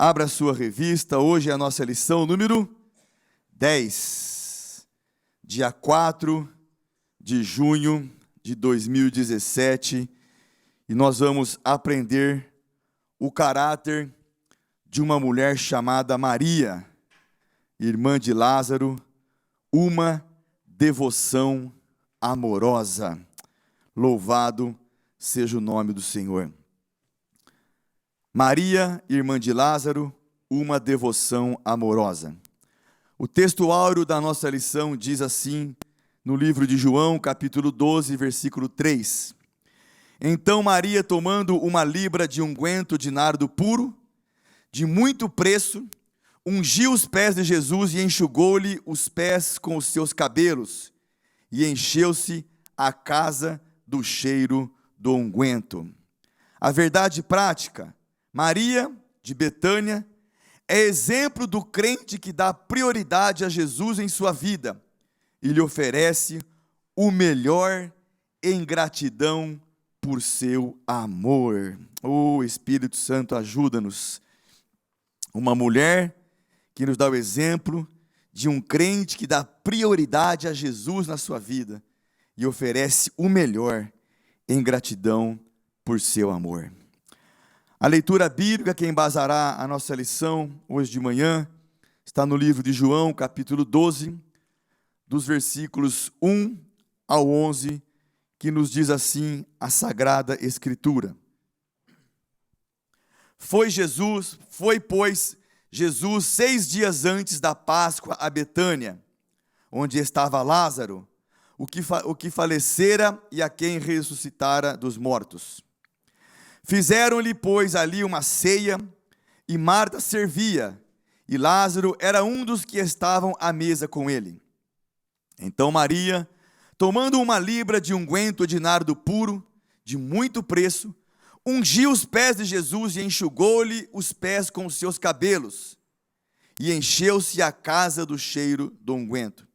Abra a sua revista, hoje é a nossa lição número 10, dia 4 de junho de 2017, e nós vamos aprender o caráter de uma mulher chamada Maria, irmã de Lázaro, uma devoção amorosa. Louvado seja o nome do Senhor. Maria, irmã de Lázaro, uma devoção amorosa. O texto áureo da nossa lição diz assim, no livro de João, capítulo 12, versículo 3. Então Maria, tomando uma libra de unguento de nardo puro, de muito preço, ungiu os pés de Jesus e enxugou-lhe os pés com os seus cabelos, e encheu-se a casa do cheiro do unguento. A verdade prática: Maria, de Betânia, é exemplo do crente que dá prioridade a Jesus em sua vida e lhe oferece o melhor em gratidão por seu amor. Oh, Espírito Santo, ajuda-nos. Uma mulher que nos dá o exemplo de um crente que dá prioridade a Jesus na sua vida e oferece o melhor em gratidão por seu amor. A leitura bíblica que embasará a nossa lição hoje de manhã está no livro de João, capítulo 12, dos versículos 1 ao 11, que nos diz assim a Sagrada Escritura. Foi, pois, Jesus 6 dias antes da Páscoa a Betânia, onde estava Lázaro, o que falecera e a quem ressuscitara dos mortos. Fizeram-lhe, pois, ali uma ceia, e Marta servia, e Lázaro era um dos que estavam à mesa com ele. Então Maria, tomando uma libra de unguento de nardo puro, de muito preço, ungiu os pés de Jesus e enxugou-lhe os pés com os seus cabelos, e encheu-se a casa do cheiro do unguento.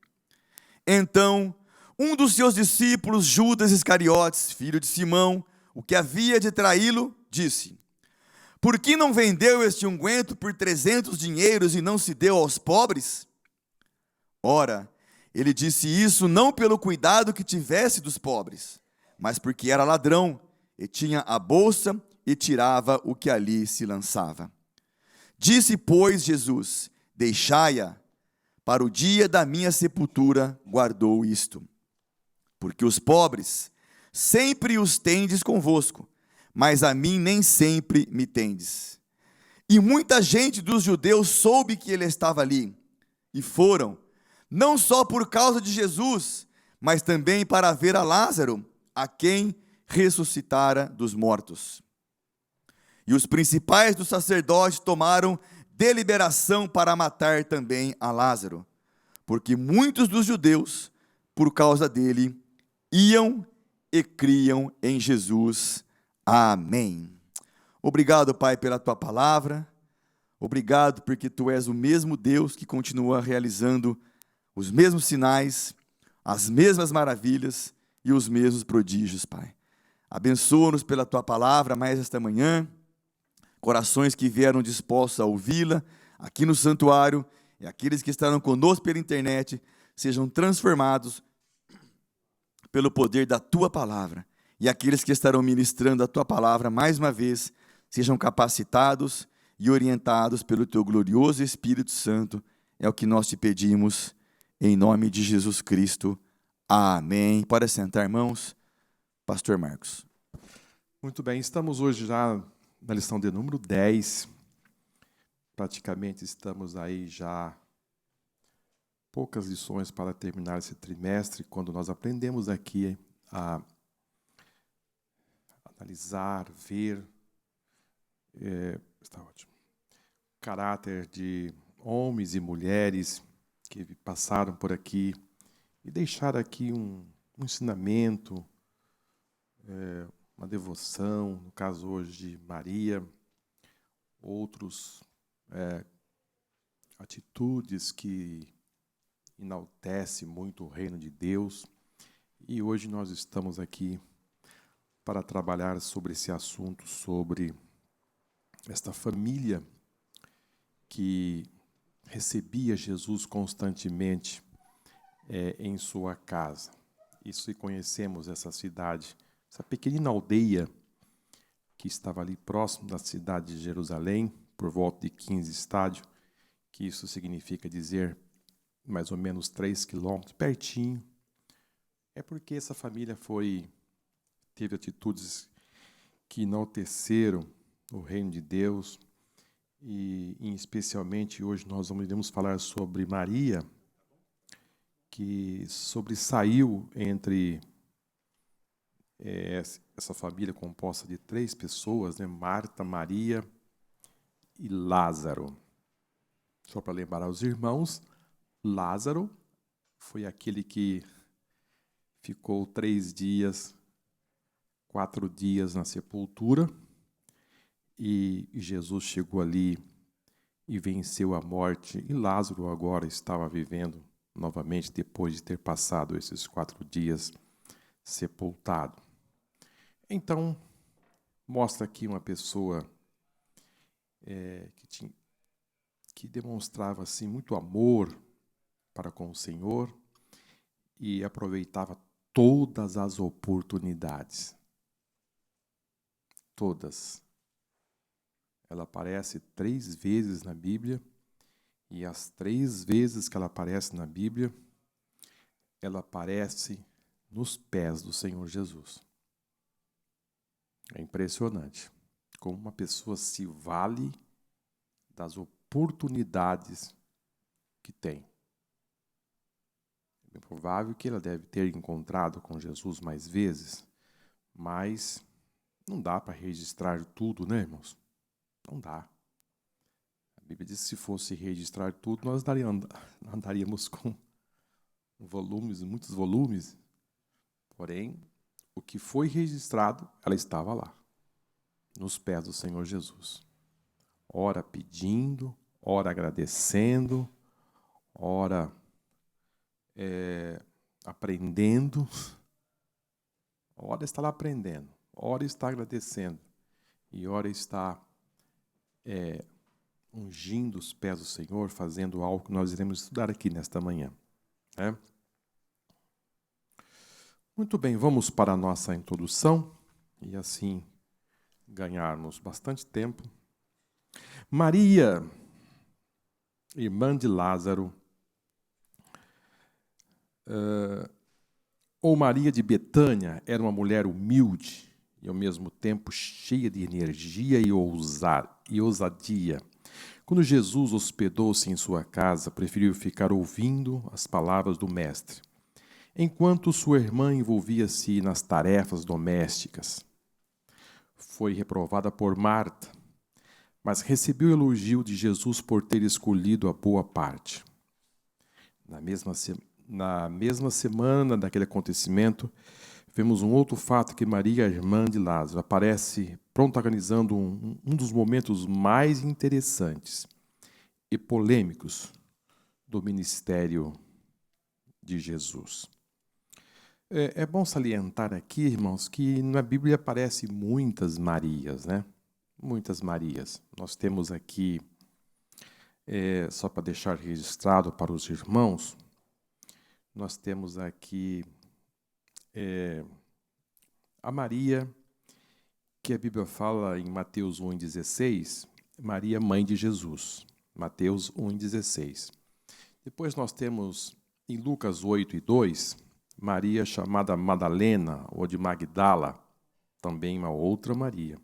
Então, um dos seus discípulos, Judas Iscariotes, filho de Simão, o que havia de traí-lo, disse: por que não vendeu este unguento por 300 dinheiros e não se deu aos pobres? Ora, ele disse isso não pelo cuidado que tivesse dos pobres, mas porque era ladrão, e tinha a bolsa e tirava o que ali se lançava. Disse, pois, Jesus: deixai-a, para o dia da minha sepultura guardou isto. Porque os pobres sempre os tendes convosco, mas a mim nem sempre me tendes. E muita gente dos judeus soube que ele estava ali, e foram, não só por causa de Jesus, mas também para ver a Lázaro, a quem ressuscitara dos mortos. E os principais dos sacerdotes tomaram deliberação para matar também a Lázaro, porque muitos dos judeus, por causa dele, iam e criam em Jesus. Amém. Obrigado, Pai, pela Tua palavra. Obrigado porque Tu és o mesmo Deus que continua realizando os mesmos sinais, as mesmas maravilhas e os mesmos prodígios, Pai. Abençoa-nos pela Tua palavra mais esta manhã, corações que vieram dispostos a ouvi-la aqui no santuário e aqueles que estarão conosco pela internet sejam transformados pelo poder da Tua palavra, e aqueles que estarão ministrando a Tua palavra mais uma vez sejam capacitados e orientados pelo Teu glorioso Espírito Santo. É o que nós te pedimos, em nome de Jesus Cristo. Amém. Pode sentar, irmãos. Pastor Marcos. Muito bem, estamos hoje já na lição de número 10. Praticamente estamos aí já poucas lições para terminar esse trimestre, quando nós aprendemos aqui a analisar, ver, está ótimo, o caráter de homens e mulheres que passaram por aqui e deixaram aqui um ensinamento, uma devoção, no caso hoje de Maria, outros atitudes que enaltece muito o reino de Deus, e hoje nós estamos aqui para trabalhar sobre esse assunto, sobre esta família que recebia Jesus constantemente em sua casa. Isso, e conhecemos essa cidade, essa pequenina aldeia que estava ali próximo da cidade de Jerusalém, por volta de 15 estádios, que isso significa dizer mais ou menos 3 quilômetros, pertinho. É porque essa família teve atitudes que enalteceram o reino de Deus, e especialmente hoje nós iremos falar sobre Maria, que sobressaiu entre essa família composta de 3 pessoas, né? Marta, Maria e Lázaro. Só para lembrar aos irmãos, Lázaro foi aquele que ficou 3 dias, 4 dias na sepultura, e Jesus chegou ali e venceu a morte, e Lázaro agora estava vivendo novamente depois de ter passado esses 4 dias sepultado. Então, mostra aqui uma pessoa que demonstrava assim, muito amor para com o Senhor e aproveitava todas as oportunidades. Todas. Ela aparece 3 vezes na Bíblia, e as 3 vezes que ela aparece na Bíblia, ela aparece nos pés do Senhor Jesus. É impressionante como uma pessoa se vale das oportunidades que tem. É provável que ela deve ter encontrado com Jesus mais vezes, mas não dá para registrar tudo, né, irmãos? Não dá. A Bíblia diz que se fosse registrar tudo, nós andaríamos com volumes, muitos volumes. Porém, o que foi registrado, ela estava lá, nos pés do Senhor Jesus. Ora pedindo, ora agradecendo, ora aprendendo. Ora está lá aprendendo, ora está agradecendo, e ora está ungindo os pés do Senhor, fazendo algo que nós iremos estudar aqui nesta manhã. Muito bem, vamos para a nossa introdução, e assim ganharmos bastante tempo. Maria, irmã de Lázaro, ou Maria de Betânia, era uma mulher humilde e ao mesmo tempo cheia de energia e ousadia. Quando Jesus hospedou-se em sua casa, preferiu ficar ouvindo as palavras do Mestre, enquanto sua irmã envolvia-se nas tarefas domésticas. Foi reprovada por Marta, mas recebeu o elogio de Jesus por ter escolhido a boa parte. Na mesma semana daquele acontecimento, vemos um outro fato, que Maria, a irmã de Lázaro, aparece protagonizando um dos momentos mais interessantes e polêmicos do ministério de Jesus. É bom salientar aqui, irmãos, que na Bíblia aparecem muitas Marias, né? Muitas Marias. Nós temos aqui, só para deixar registrado para os irmãos, nós temos aqui a Maria, que a Bíblia fala em Mateus 1,16, Maria, mãe de Jesus. Mateus 1,16. Depois nós temos em Lucas 8,2, Maria chamada Madalena, ou de Magdala, também uma outra Maria.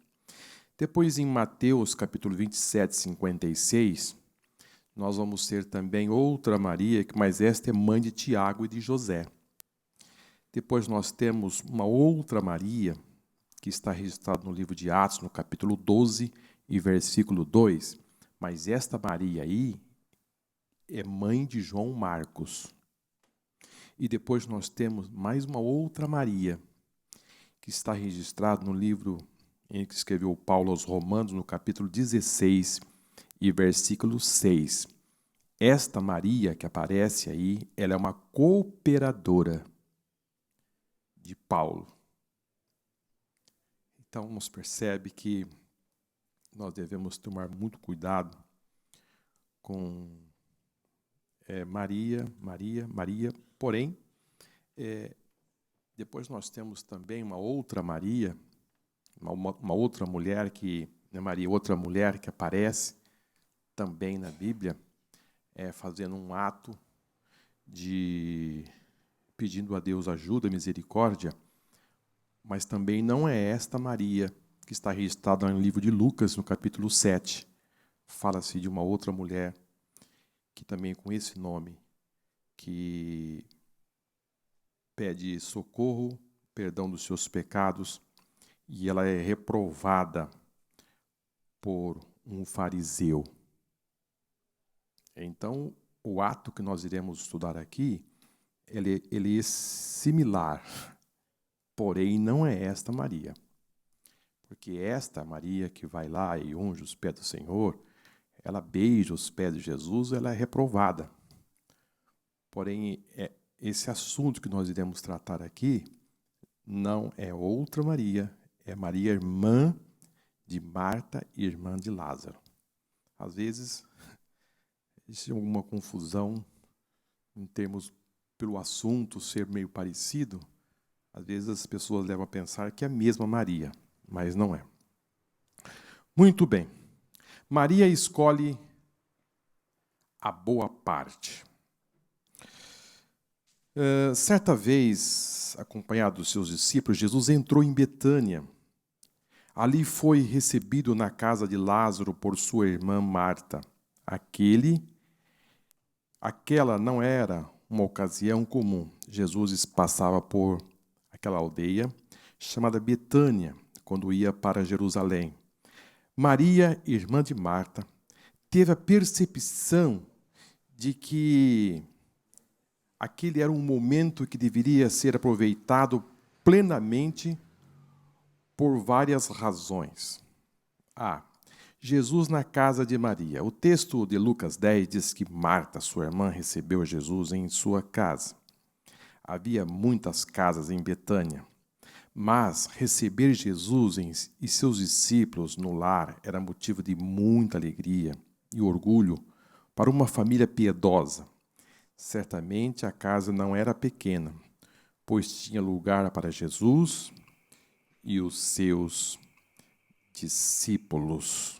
Depois em Mateus capítulo 27, 56, nós vamos ter também outra Maria, mas esta é mãe de Tiago e de José. Depois nós temos uma outra Maria, que está registrada no livro de Atos, no capítulo 12 e versículo 2. Mas esta Maria aí é mãe de João Marcos. E depois nós temos mais uma outra Maria, que está registrada no livro em que escreveu Paulo aos Romanos, no capítulo 16 e versículo 6. Esta Maria que aparece aí, ela é uma cooperadora de Paulo. Então, nos percebe que nós devemos tomar muito cuidado com Maria. Porém, depois nós temos também uma outra Maria, uma outra mulher que, Maria, outra mulher que aparece também na Bíblia, fazendo um ato de pedindo a Deus ajuda, misericórdia, mas também não é esta Maria que está registrada no livro de Lucas, no capítulo 7. Fala-se de uma outra mulher que também com esse nome, que pede socorro, perdão dos seus pecados, e ela é reprovada por um fariseu. Então, o ato que nós iremos estudar aqui, ele é similar, porém não é esta Maria. Porque esta Maria que vai lá e unge os pés do Senhor, ela beija os pés de Jesus, ela é reprovada. Porém, esse assunto que nós iremos tratar aqui não é outra Maria, é Maria, irmã de Marta e irmã de Lázaro. Às vezes, existe alguma confusão em termos pelo assunto ser meio parecido. Às vezes as pessoas levam a pensar que é a mesma Maria, mas não é. Muito bem. Maria escolhe a boa parte. Certa vez, acompanhado dos seus discípulos, Jesus entrou em Betânia. Ali foi recebido na casa de Lázaro por sua irmã Marta. Aquela não era uma ocasião comum. Jesus passava por aquela aldeia chamada Betânia, quando ia para Jerusalém. Maria, irmã de Marta, teve a percepção de que aquele era um momento que deveria ser aproveitado plenamente por várias razões. Jesus na casa de Maria. O texto de Lucas 10 diz que Marta, sua irmã, recebeu Jesus em sua casa. Havia muitas casas em Betânia, mas receber Jesus e seus discípulos no lar era motivo de muita alegria e orgulho para uma família piedosa. Certamente a casa não era pequena, pois tinha lugar para Jesus e os seus discípulos.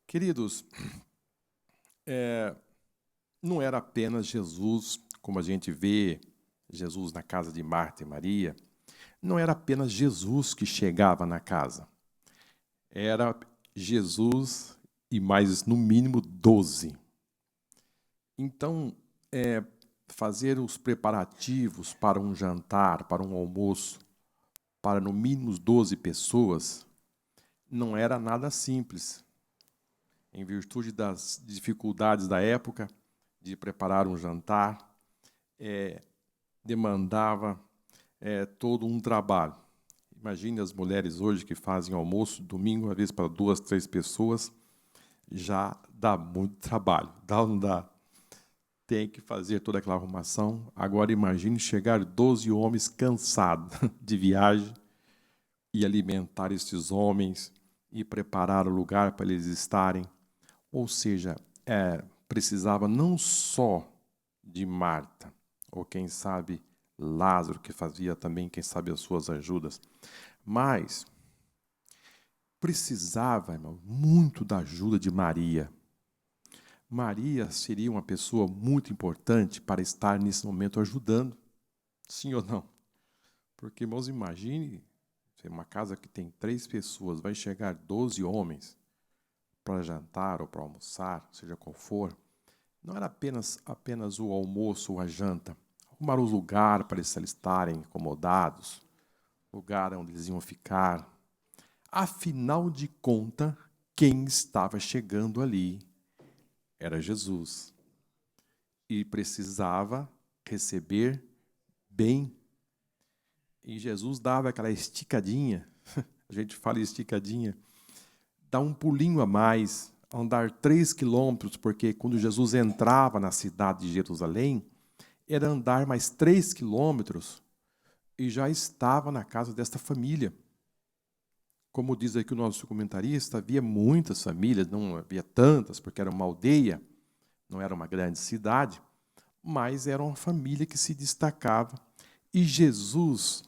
Queridos, não era apenas Jesus, como a gente vê Jesus na casa de Marta e Maria, não era apenas Jesus que chegava na casa. Era Jesus e mais, no mínimo, 12. Então, fazer os preparativos para um jantar, para um almoço, para no mínimo 12 pessoas, não era nada simples. Em virtude das dificuldades da época de preparar um jantar, demandava todo um trabalho. Imagine as mulheres hoje que fazem almoço domingo, às vezes para 2, 3 pessoas, já dá muito trabalho. Dá ou não dá? Tem que fazer toda aquela arrumação. Agora imagine chegar 12 homens cansados de viagem e alimentar esses homens e preparar o lugar para eles estarem. Ou seja, precisava não só de Marta, ou quem sabe Lázaro, que fazia também, quem sabe, as suas ajudas, mas precisava, irmão, muito da ajuda de Maria. Maria seria uma pessoa muito importante para estar nesse momento ajudando, sim ou não? Porque, irmãos, imagine, uma casa que tem 3 pessoas, vai chegar 12 homens para jantar ou para almoçar, seja qual for. Não era apenas o almoço ou a janta. Arrumar um lugar para eles estarem acomodados, lugar onde eles iam ficar. Afinal de contas, quem estava chegando ali era Jesus. E precisava receber bem. E Jesus dava aquela esticadinha, a gente fala esticadinha, dá um pulinho a mais, andar 3 quilômetros, porque quando Jesus entrava na cidade de Jerusalém, era andar mais 3 quilômetros e já estava na casa desta família. Como diz aqui o nosso comentarista, havia muitas famílias, não havia tantas, porque era uma aldeia, não era uma grande cidade, mas era uma família que se destacava. E Jesus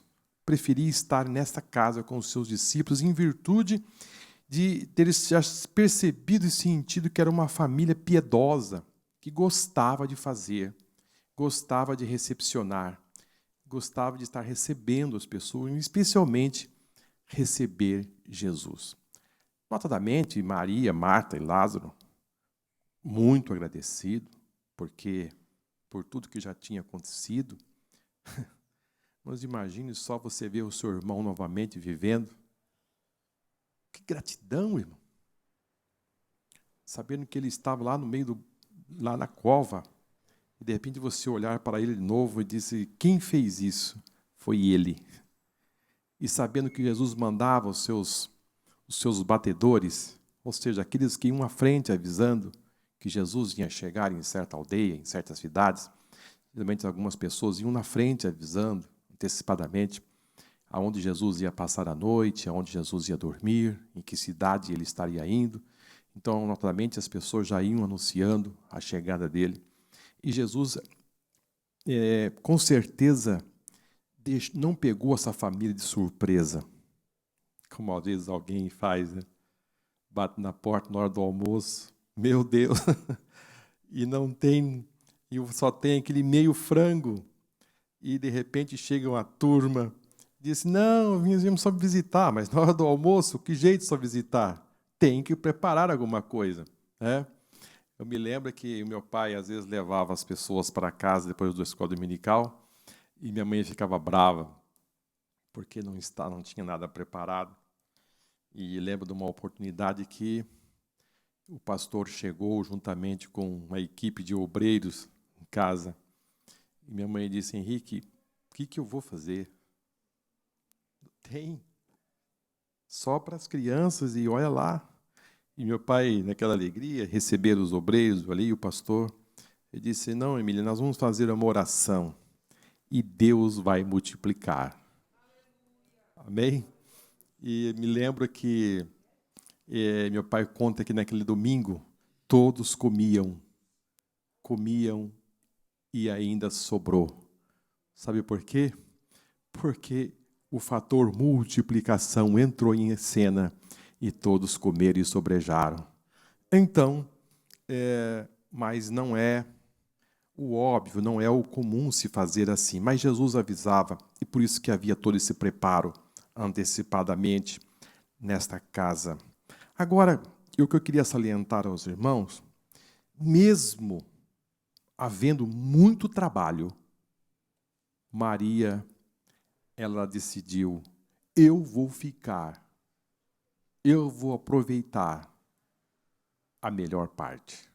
preferia estar nesta casa com os seus discípulos em virtude de ter já percebido e sentido que era uma família piedosa, que gostava de fazer, gostava de recepcionar, gostava de estar recebendo as pessoas, especialmente receber Jesus. Notadamente, Maria, Marta e Lázaro, muito agradecido, porque por tudo que já tinha acontecido. Mas imagine só você ver o seu irmão novamente vivendo. Que gratidão, irmão. Sabendo que ele estava lá no meio lá na cova, e de repente você olhar para ele de novo e dizer: quem fez isso? Foi ele. E sabendo que Jesus mandava os seus batedores, ou seja, aqueles que iam à frente avisando que Jesus ia chegar em certa aldeia, em certas cidades, geralmente algumas pessoas iam na frente avisando antecipadamente aonde Jesus ia passar a noite, aonde Jesus ia dormir, em que cidade ele estaria indo. Então, naturalmente, as pessoas já iam anunciando a chegada dele. E Jesus, com certeza, não pegou essa família de surpresa, como às vezes alguém faz, né? Bate na porta na hora do almoço, meu Deus, e só tem aquele meio frango, e de repente chega uma turma, diz: não, viemos só visitar, mas na hora do almoço, que jeito só visitar? Tem que preparar alguma coisa, né? Eu me lembro que o meu pai às vezes levava as pessoas para casa depois da escola dominical, e minha mãe ficava brava, porque não tinha nada preparado. E lembro de uma oportunidade que o pastor chegou juntamente com uma equipe de obreiros em casa. E minha mãe disse: Henrique, o que eu vou fazer? Tem. Só para as crianças, e olha lá. E meu pai, naquela alegria, receber os obreiros ali, o pastor, ele disse: não, Emília, nós vamos fazer uma oração e Deus vai multiplicar. Amém? E me lembro que meu pai conta que naquele domingo todos comiam e ainda sobrou. Sabe por quê? Porque o fator multiplicação entrou em cena e todos comeram e sobrejaram. Então, mas não é o óbvio, não é o comum se fazer assim. Mas Jesus avisava, e por isso que havia todo esse preparo antecipadamente nesta casa. Agora, o que eu queria salientar aos irmãos, mesmo havendo muito trabalho, Maria, ela decidiu: eu vou ficar, eu vou aproveitar a melhor parte.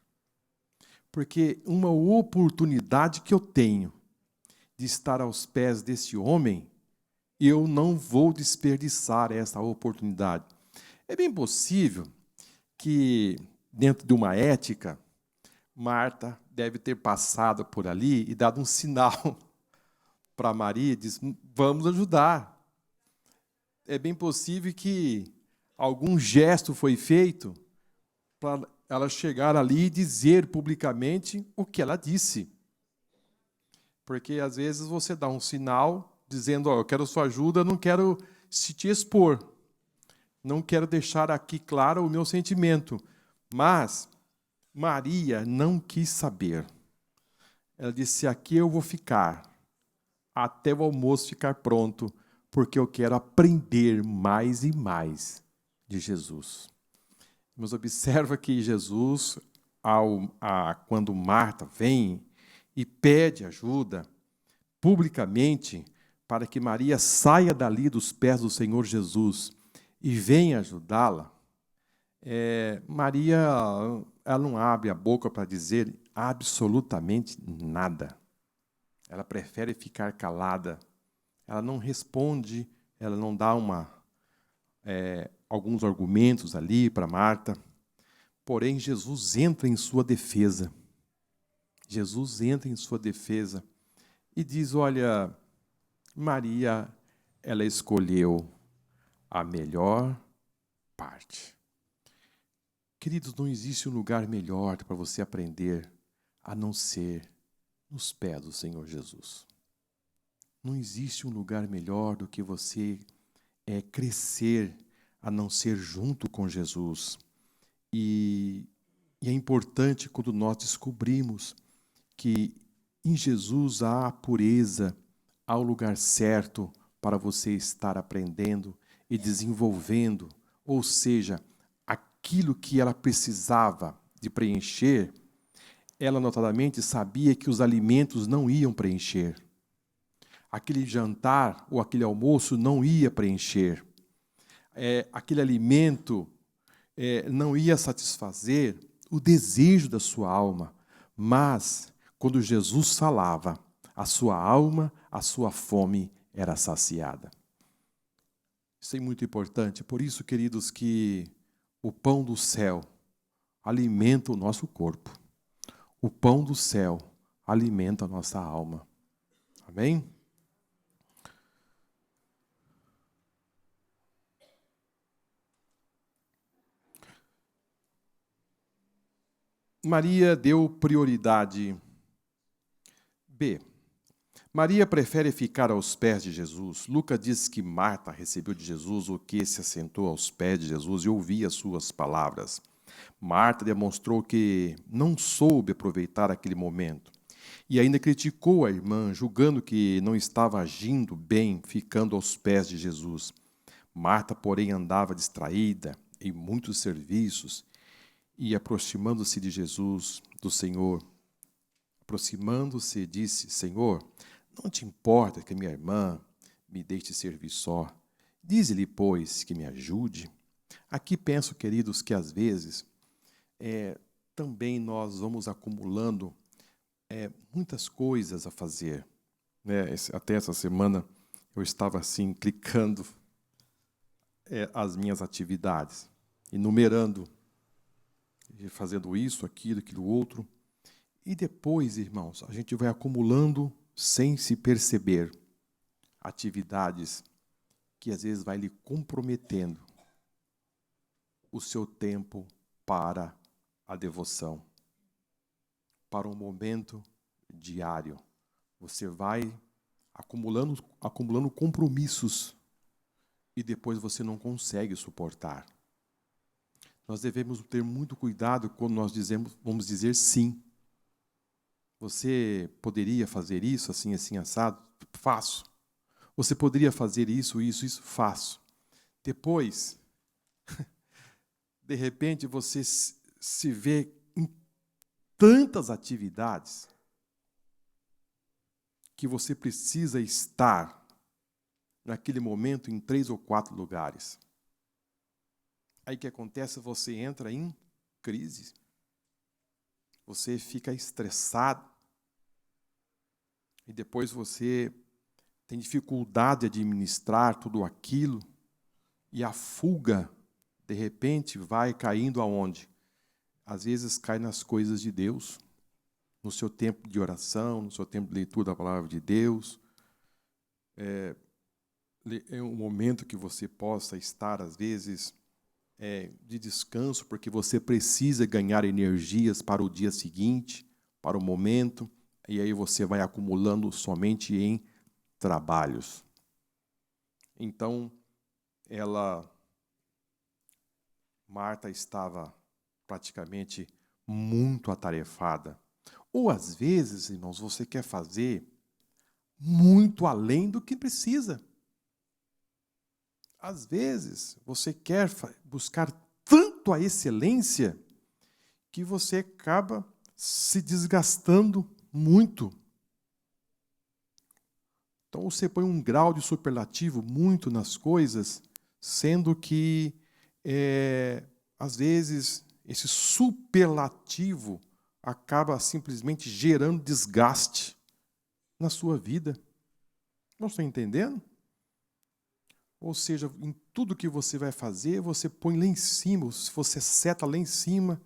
Porque uma oportunidade que eu tenho de estar aos pés desse homem, eu não vou desperdiçar essa oportunidade. É bem possível que, dentro de uma ética, Marta deve ter passado por ali e dado um sinal para Maria e disse: vamos ajudar. É bem possível que algum gesto foi feito para ela chegar ali e dizer publicamente o que ela disse. Porque, às vezes, você dá um sinal dizendo: eu quero sua ajuda, não quero se te expor. Não quero deixar aqui claro o meu sentimento. Mas Maria não quis saber. Ela disse: aqui eu vou ficar, até o almoço ficar pronto, porque eu quero aprender mais e mais de Jesus. Mas observa que Jesus, quando Marta vem e pede ajuda publicamente para que Maria saia dali dos pés do Senhor Jesus e venha ajudá-la, Maria, ela não abre a boca para dizer absolutamente nada. Ela prefere ficar calada. Ela não responde, ela não dá alguns argumentos ali para Marta. Porém, Jesus entra em sua defesa. Jesus entra em sua defesa e diz: olha, Maria, ela escolheu a melhor parte. Queridos, não existe um lugar melhor para você aprender a não ser nos pés do Senhor Jesus. Não existe um lugar melhor do que você crescer a não ser junto com Jesus. E é importante quando nós descobrimos que em Jesus há a pureza, há o lugar certo para você estar aprendendo e desenvolvendo, ou seja, aquilo que ela precisava de preencher, ela notadamente sabia que os alimentos não iam preencher. Aquele jantar ou aquele almoço não ia preencher. Aquele alimento não ia satisfazer o desejo da sua alma, mas quando Jesus falava, a sua alma, a sua fome era saciada. Isso é muito importante. Por isso, queridos, que o pão do céu alimenta o nosso corpo. O pão do céu alimenta a nossa alma. Amém? Maria deu prioridade. B. Maria prefere ficar aos pés de Jesus. Lucas diz que Marta recebeu de Jesus o que se assentou aos pés de Jesus e ouvia as suas palavras. Marta demonstrou que não soube aproveitar aquele momento e ainda criticou a irmã, julgando que não estava agindo bem, ficando aos pés de Jesus. Marta, porém, andava distraída em muitos serviços e, aproximando-se de Jesus, do Senhor, aproximando-se, disse: Senhor, não te importa que minha irmã me deixe servir só? Dize-lhe, pois, que me ajude. Aqui penso, queridos, que às vezes também nós vamos acumulando muitas coisas a fazer. Até essa semana eu estava assim, clicando as minhas atividades, enumerando, fazendo isso, aquilo outro. E depois, irmãos, a gente vai acumulando sem se perceber atividades que às vezes vai lhe comprometendo o seu tempo para a devoção, para um momento diário. Você vai acumulando compromissos e depois você não consegue suportar. Nós devemos ter muito cuidado quando nós vamos dizer sim. Você poderia fazer isso, assim, assado? Faço. Você poderia fazer isso? Faço. Depois, de repente, você se vê em tantas atividades que você precisa estar naquele momento em 3 ou 4 lugares. Aí o que acontece? Você entra em crise. Você fica estressado. E depois você tem dificuldade de administrar tudo aquilo. E a fuga, de repente, vai caindo aonde? Às vezes cai nas coisas de Deus, no seu tempo de oração, no seu tempo de leitura da palavra de Deus. É um momento que você possa estar, às vezes, de descanso, porque você precisa ganhar energias para o dia seguinte, para o momento, e aí você vai acumulando somente em trabalhos. Então, Marta estava praticamente muito atarefada. Ou, às vezes, irmãos, você quer fazer muito além do que precisa. Às vezes, você quer buscar tanto a excelência que você acaba se desgastando muito. Então, você põe um grau de superlativo muito nas coisas, sendo que, às vezes, esse superlativo acaba simplesmente gerando desgaste na sua vida. Não estou entendendo? Ou seja, em tudo que você vai fazer, você põe lá em cima, você seta lá em cima,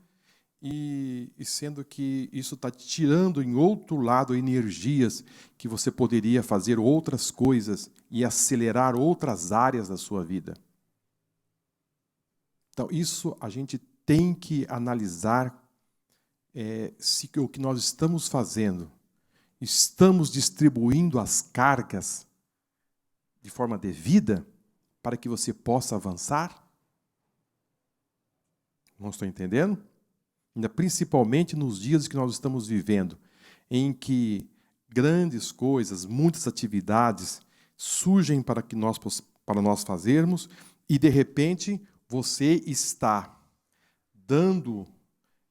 e sendo que isso está tirando em outro lado energias que você poderia fazer outras coisas e acelerar outras áreas da sua vida. Então, isso a gente tem que analisar se o que nós estamos fazendo, estamos distribuindo as cargas de forma devida para que você possa avançar? Não estou entendendo? Ainda principalmente nos dias que nós estamos vivendo, em que grandes coisas, muitas atividades surgem para nós fazermos e, de repente, você está dando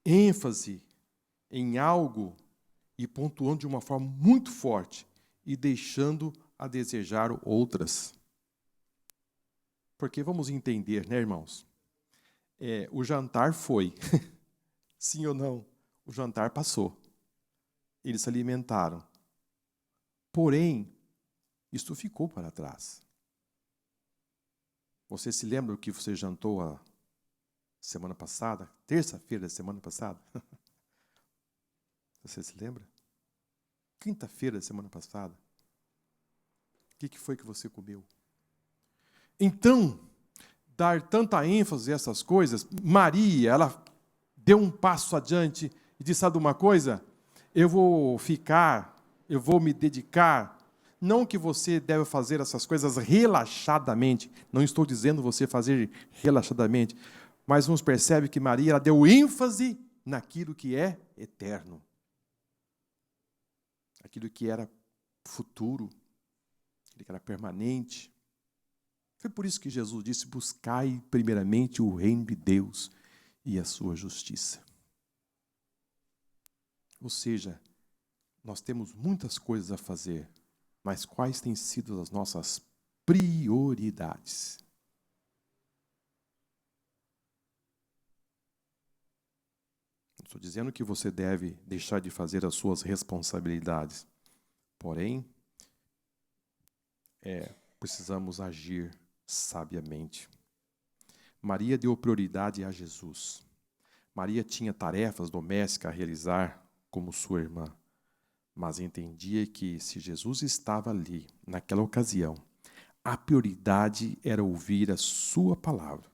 ênfase em algo e pontuando de uma forma muito forte e deixando a desejar outras. Porque vamos entender, né, irmãos? O jantar foi. Sim ou não? O jantar passou. Eles se alimentaram. Porém, isto ficou para trás. Você se lembra o que você jantou a semana passada? Terça-feira da semana passada? Você se lembra? Quinta-feira da semana passada? O que foi que você comeu? Então, dar tanta ênfase a essas coisas, Maria, ela deu um passo adiante e disse, sabe uma coisa? Eu vou me dedicar. Não que você deve fazer essas coisas relaxadamente. Não estou dizendo você fazer relaxadamente. Mas nos percebe que Maria ela deu ênfase naquilo que é eterno. Aquilo que era futuro. Aquilo que era permanente. Foi por isso que Jesus disse, buscai primeiramente o reino de Deus e a sua justiça. Ou seja, nós temos muitas coisas a fazer, mas quais têm sido as nossas prioridades? Não estou dizendo que você deve deixar de fazer as suas responsabilidades, porém, precisamos agir sabiamente. Maria deu prioridade a Jesus. Maria tinha tarefas domésticas a realizar como sua irmã, mas entendia que se Jesus estava ali, naquela ocasião, a prioridade era ouvir a sua palavra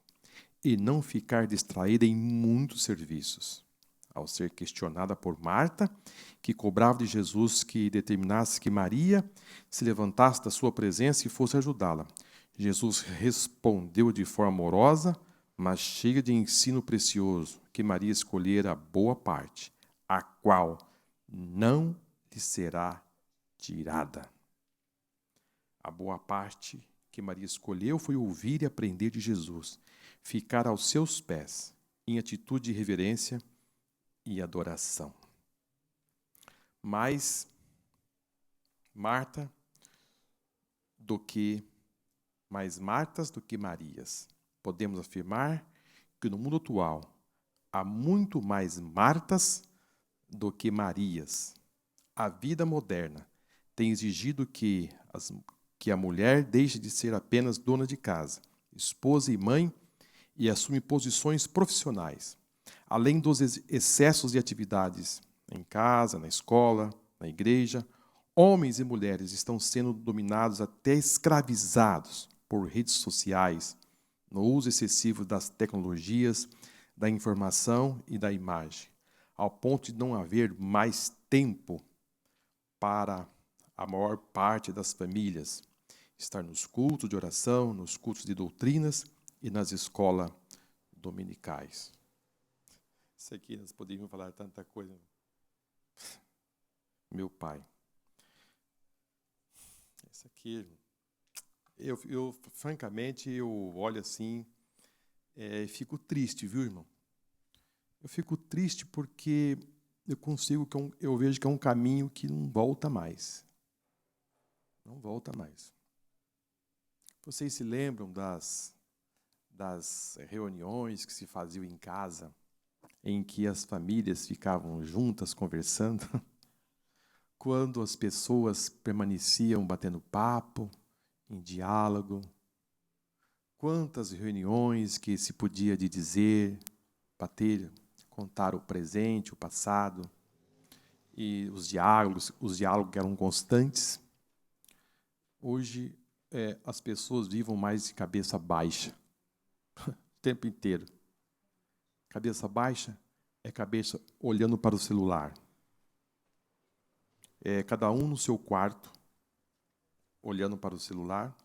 e não ficar distraída em muitos serviços. Ao ser questionada por Marta, que cobrava de Jesus que determinasse que Maria se levantasse da sua presença e fosse ajudá-la, Jesus respondeu de forma amorosa, mas cheia de ensino precioso, que Maria escolhera a boa parte, a qual não lhe será tirada. A boa parte que Maria escolheu foi ouvir e aprender de Jesus, ficar aos seus pés, em atitude de reverência e adoração. Mais Martas do que Marias. Podemos afirmar que no mundo atual há muito mais Martas do que Marias. A vida moderna tem exigido que a mulher deixe de ser apenas dona de casa, esposa e mãe e assume posições profissionais, além dos excessos de atividades em casa, na escola, na igreja. Homens e mulheres estão sendo dominados, até escravizados, por redes sociais, no uso excessivo das tecnologias, da informação e da imagem, ao ponto de não haver mais tempo para a maior parte das famílias estar nos cultos de oração, nos cultos de doutrinas e nas escolas dominicais. Isso aqui nós poderíamos falar tanta coisa. Meu pai. Isso aqui, eu francamente, eu olho assim e fico triste, viu, irmão? Eu fico triste porque eu vejo que é um caminho que não volta mais. Não volta mais. Vocês se lembram das reuniões que se faziam em casa, em que as famílias ficavam juntas conversando? Quando as pessoas permaneciam batendo papo, em diálogo. Quantas reuniões que se podia de dizer, bater, contar o presente, o passado, e os diálogos eram constantes. Hoje, as pessoas vivem mais de cabeça baixa, o tempo inteiro. Cabeça baixa é cabeça olhando para o celular. É cada um no seu quarto, olhando para o celular.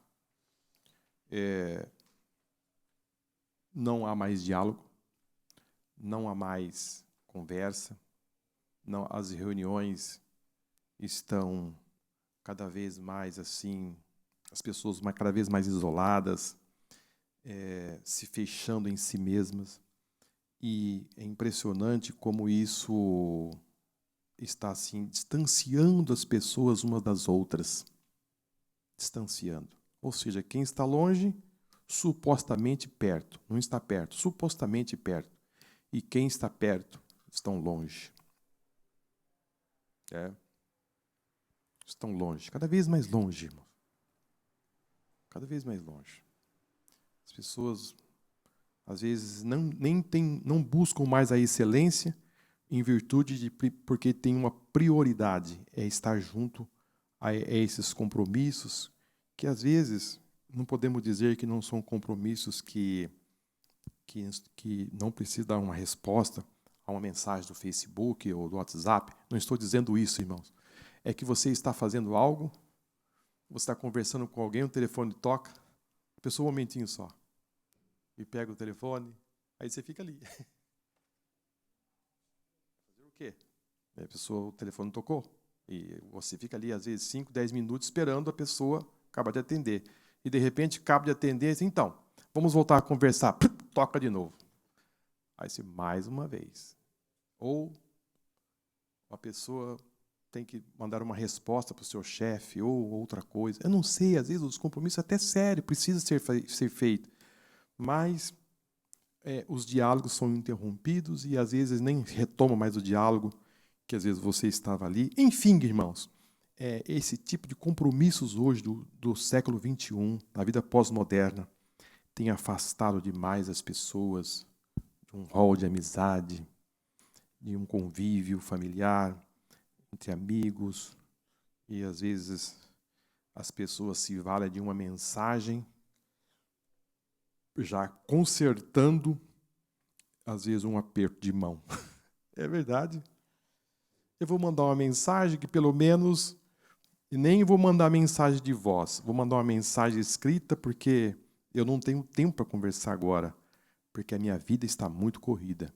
Não há mais diálogo, não há mais conversa, não, as reuniões estão cada vez mais assim, as pessoas cada vez mais isoladas, se fechando em si mesmas. E é impressionante como isso está assim distanciando as pessoas umas das outras. Distanciando. Ou seja, quem está longe, supostamente perto. Não está perto, supostamente perto. E quem está perto, estão longe. Estão longe, cada vez mais longe, irmão. Cada vez mais longe. As pessoas, às vezes, não buscam mais a excelência em virtude porque tem uma prioridade, é estar junto a esses compromissos, que às vezes não podemos dizer que não são compromissos que não precisam dar uma resposta a uma mensagem do Facebook ou do WhatsApp. Não estou dizendo isso, irmãos. É que você está fazendo algo, você está conversando com alguém, o telefone toca, a pessoa um momentinho só, e pega o telefone, aí você fica ali. Fazer o quê? A pessoa, o telefone tocou, e você fica ali, às vezes, 5, 10 minutos esperando a pessoa acabar de atender. E, de repente, acaba de atender e diz, então, vamos voltar a conversar. Toca de novo. Aí você, mais uma vez. Ou a pessoa tem que mandar uma resposta para o seu chefe ou outra coisa. Eu não sei, às vezes os compromissos até sérios precisam ser feitos. Mas os diálogos são interrompidos e às vezes nem retoma mais o diálogo, que às vezes você estava ali. Enfim, irmãos, esse tipo de compromissos hoje do século XXI, da vida pós-moderna, tem afastado demais as pessoas de um rol de amizade, de um convívio familiar, entre amigos, e às vezes as pessoas se valem de uma mensagem já consertando, às vezes, um aperto de mão. É verdade. Eu vou mandar uma mensagem que, pelo menos, nem vou mandar mensagem de voz, vou mandar uma mensagem escrita, porque eu não tenho tempo para conversar agora, porque a minha vida está muito corrida,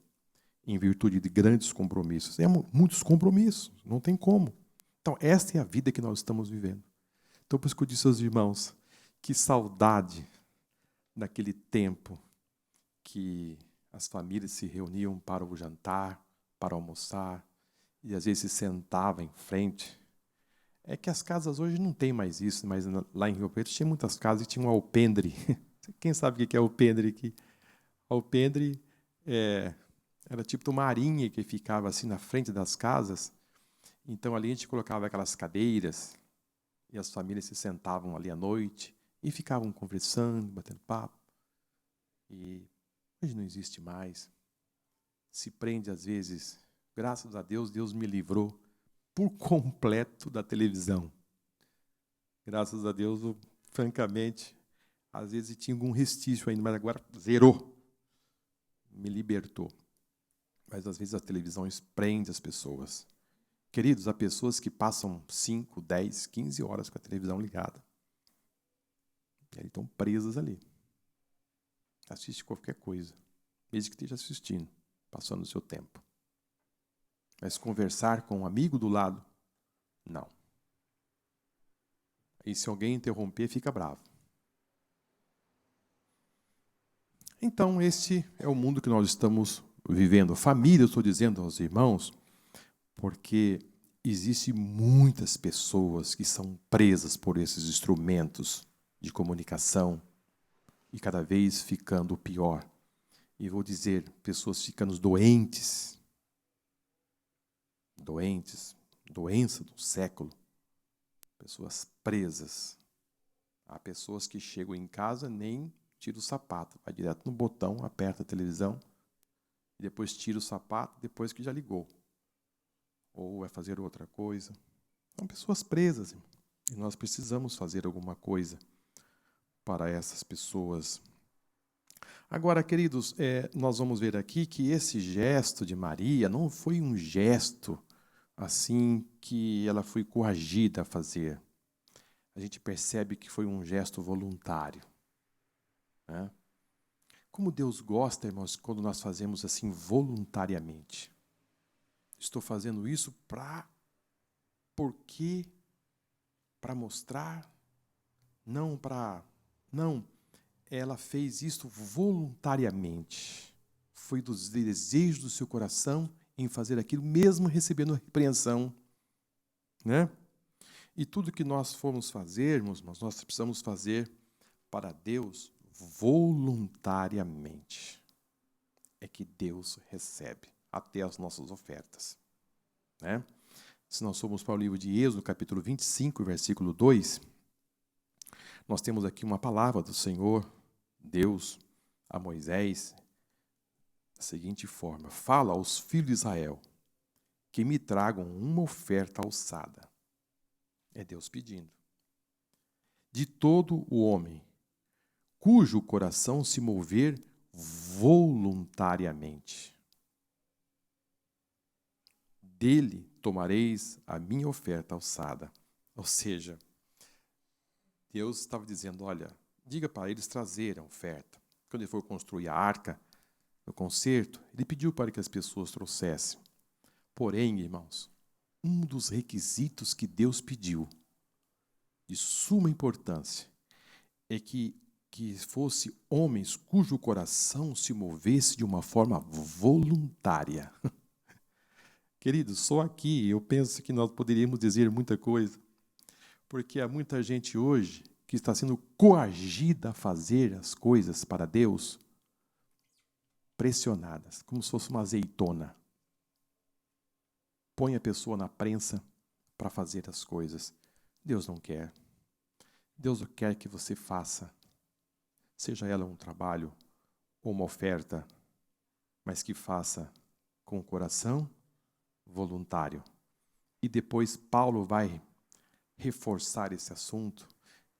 em virtude de grandes compromissos. Muitos compromissos, não tem como. Então, esta é a vida que nós estamos vivendo. Então, por isso que eu disse aos irmãos, que saudade daquele tempo que as famílias se reuniam para o jantar, para almoçar, e às vezes se sentavam em frente. É que as casas hoje não tem mais isso, mas lá em Rio Preto tinha muitas casas e tinha um alpendre. Quem sabe o que é alpendre aqui? Alpendre era tipo de uma arinha que ficava assim na frente das casas. Então ali a gente colocava aquelas cadeiras e as famílias se sentavam ali à noite e ficavam conversando, batendo papo. E hoje não existe mais. Se prende às vezes, graças a Deus, Deus me livrou por completo da televisão. Graças a Deus, francamente, às vezes tinha algum restício ainda, mas agora zerou. Me libertou. Mas às vezes a televisão prende as pessoas. Queridos, há pessoas que passam 5, 10, 15 horas com a televisão ligada. E aí estão presas ali. Assiste qualquer coisa, mesmo que esteja assistindo, passando o seu tempo. Mas conversar com um amigo do lado, não. E se alguém interromper, fica bravo. Então, este é o mundo que nós estamos vivendo. Família, eu estou dizendo aos irmãos, porque existem muitas pessoas que são presas por esses instrumentos de comunicação e cada vez ficando pior. E vou dizer, pessoas ficando doentes, doença do século, pessoas presas. Há pessoas que chegam em casa, nem tira o sapato, vai direto no botão, aperta a televisão, e depois tira o sapato, depois que já ligou. Ou vai fazer outra coisa. São pessoas presas, irmão. E nós precisamos fazer alguma coisa para essas pessoas. Agora, queridos, nós vamos ver aqui que esse gesto de Maria não foi um gesto assim que ela foi coagida a fazer. A gente percebe que foi um gesto voluntário, né? Como Deus gosta, irmãos, quando nós fazemos assim voluntariamente. Estou fazendo isso por quê? Para mostrar? Não. Ela fez isso voluntariamente. Foi dos desejos do seu coração em fazer aquilo, mesmo recebendo repreensão, né? E tudo que nós formos fazermos, nós precisamos fazer para Deus voluntariamente. É que Deus recebe até as nossas ofertas, né? Se nós formos para o livro de Êxodo, capítulo 25, versículo 2, nós temos aqui uma palavra do Senhor, Deus, a Moisés, da seguinte forma: fala aos filhos de Israel que me tragam uma oferta alçada. É Deus pedindo. De todo o homem cujo coração se mover voluntariamente. Dele tomareis a minha oferta alçada. Ou seja, Deus estava dizendo, olha, diga para eles trazerem a oferta. Quando ele for construir a arca, o concerto, ele pediu para que as pessoas trouxessem. Porém, irmãos, um dos requisitos que Deus pediu, de suma importância, é que fosse homens cujo coração se movesse de uma forma voluntária. Queridos, só aqui eu penso que nós poderíamos dizer muita coisa, porque há muita gente hoje que está sendo coagida a fazer as coisas para Deus, pressionadas, como se fosse uma azeitona. Põe a pessoa na prensa para fazer as coisas. Deus não quer. Deus quer que você faça, seja ela um trabalho ou uma oferta, mas que faça com o coração voluntário. E depois Paulo vai reforçar esse assunto,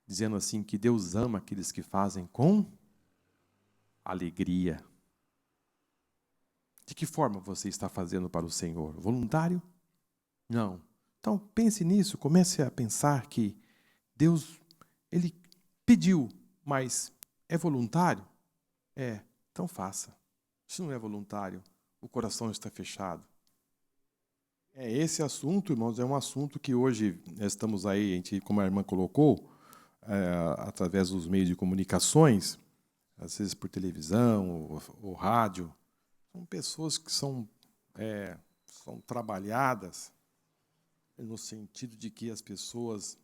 dizendo assim que Deus ama aqueles que fazem com alegria. De que forma você está fazendo para o Senhor? Voluntário? Não. Então pense nisso, comece a pensar que Deus, Ele pediu, mas é voluntário? É, então faça. Se não é voluntário, o coração está fechado. Esse assunto, irmãos, é um assunto que hoje estamos aí, a gente, como a irmã colocou, através dos meios de comunicações, às vezes por televisão ou rádio, são pessoas que são trabalhadas no sentido de que as pessoas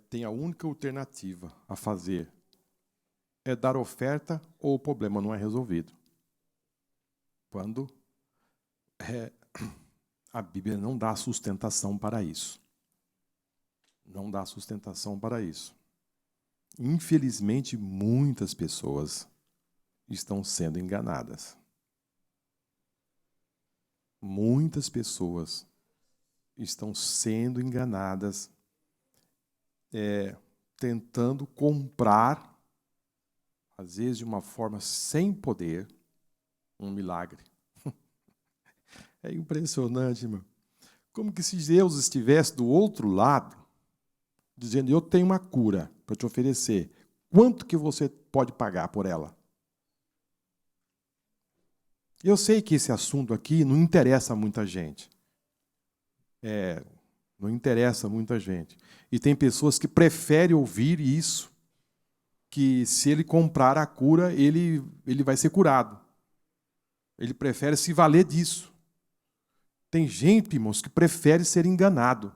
têm a única alternativa a fazer é dar oferta ou o problema não é resolvido. Quando a Bíblia não dá sustentação para isso. Não dá sustentação para isso. Infelizmente, muitas pessoas estão sendo enganadas. Muitas pessoas estão sendo enganadas, tentando comprar, às vezes de uma forma sem poder, um milagre. É impressionante, irmão. Como que se Deus estivesse do outro lado, dizendo, eu tenho uma cura para te oferecer. Quanto que você pode pagar por ela? Eu sei que esse assunto aqui não interessa a muita gente. Não interessa a muita gente. E tem pessoas que preferem ouvir isso, que se ele comprar a cura, ele vai ser curado. Ele prefere se valer disso. Tem gente, irmãos, que prefere ser enganado.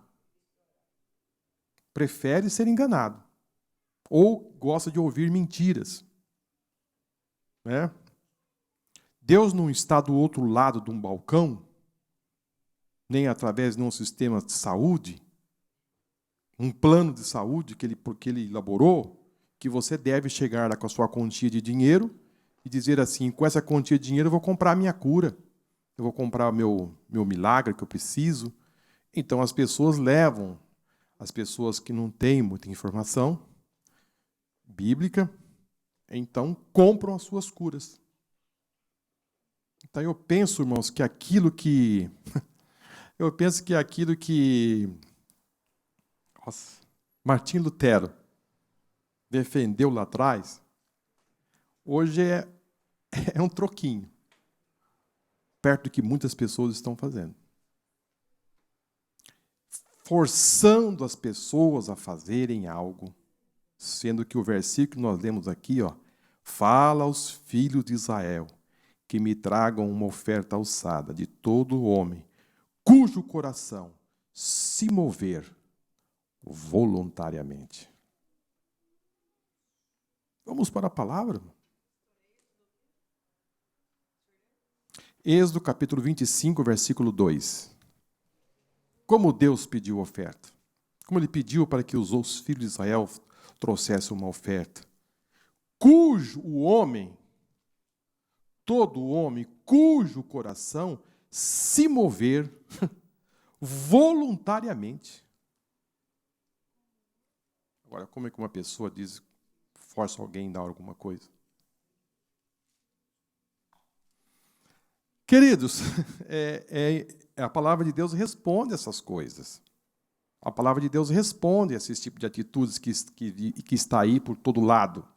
Prefere ser enganado. Ou gosta de ouvir mentiras. Né? Deus não está do outro lado de um balcão, nem através de um sistema de saúde, um plano de saúde que ele elaborou, que você deve chegar lá com a sua quantia de dinheiro e dizer assim, com essa quantia de dinheiro eu vou comprar a minha cura, eu vou comprar o meu milagre que eu preciso. Então as pessoas levam, as pessoas que não têm muita informação bíblica, então compram as suas curas. Então eu penso, irmãos, que nossa, Martim Lutero defendeu lá atrás, hoje é um troquinho, perto do que muitas pessoas estão fazendo. Forçando as pessoas a fazerem algo, sendo que o versículo que nós lemos aqui, fala aos filhos de Israel que me tragam uma oferta alçada de todo homem, cujo coração se mover voluntariamente. Vamos para a palavra? Êxodo capítulo 25, versículo 2. Como Deus pediu oferta? Como Ele pediu para que os filhos de Israel trouxessem uma oferta? Todo homem, cujo coração se mover voluntariamente. Agora, como é que uma pessoa força alguém a dar alguma coisa? Queridos, a palavra de Deus responde essas coisas. A palavra de Deus responde a esse tipo de atitudes que está aí por todo lado.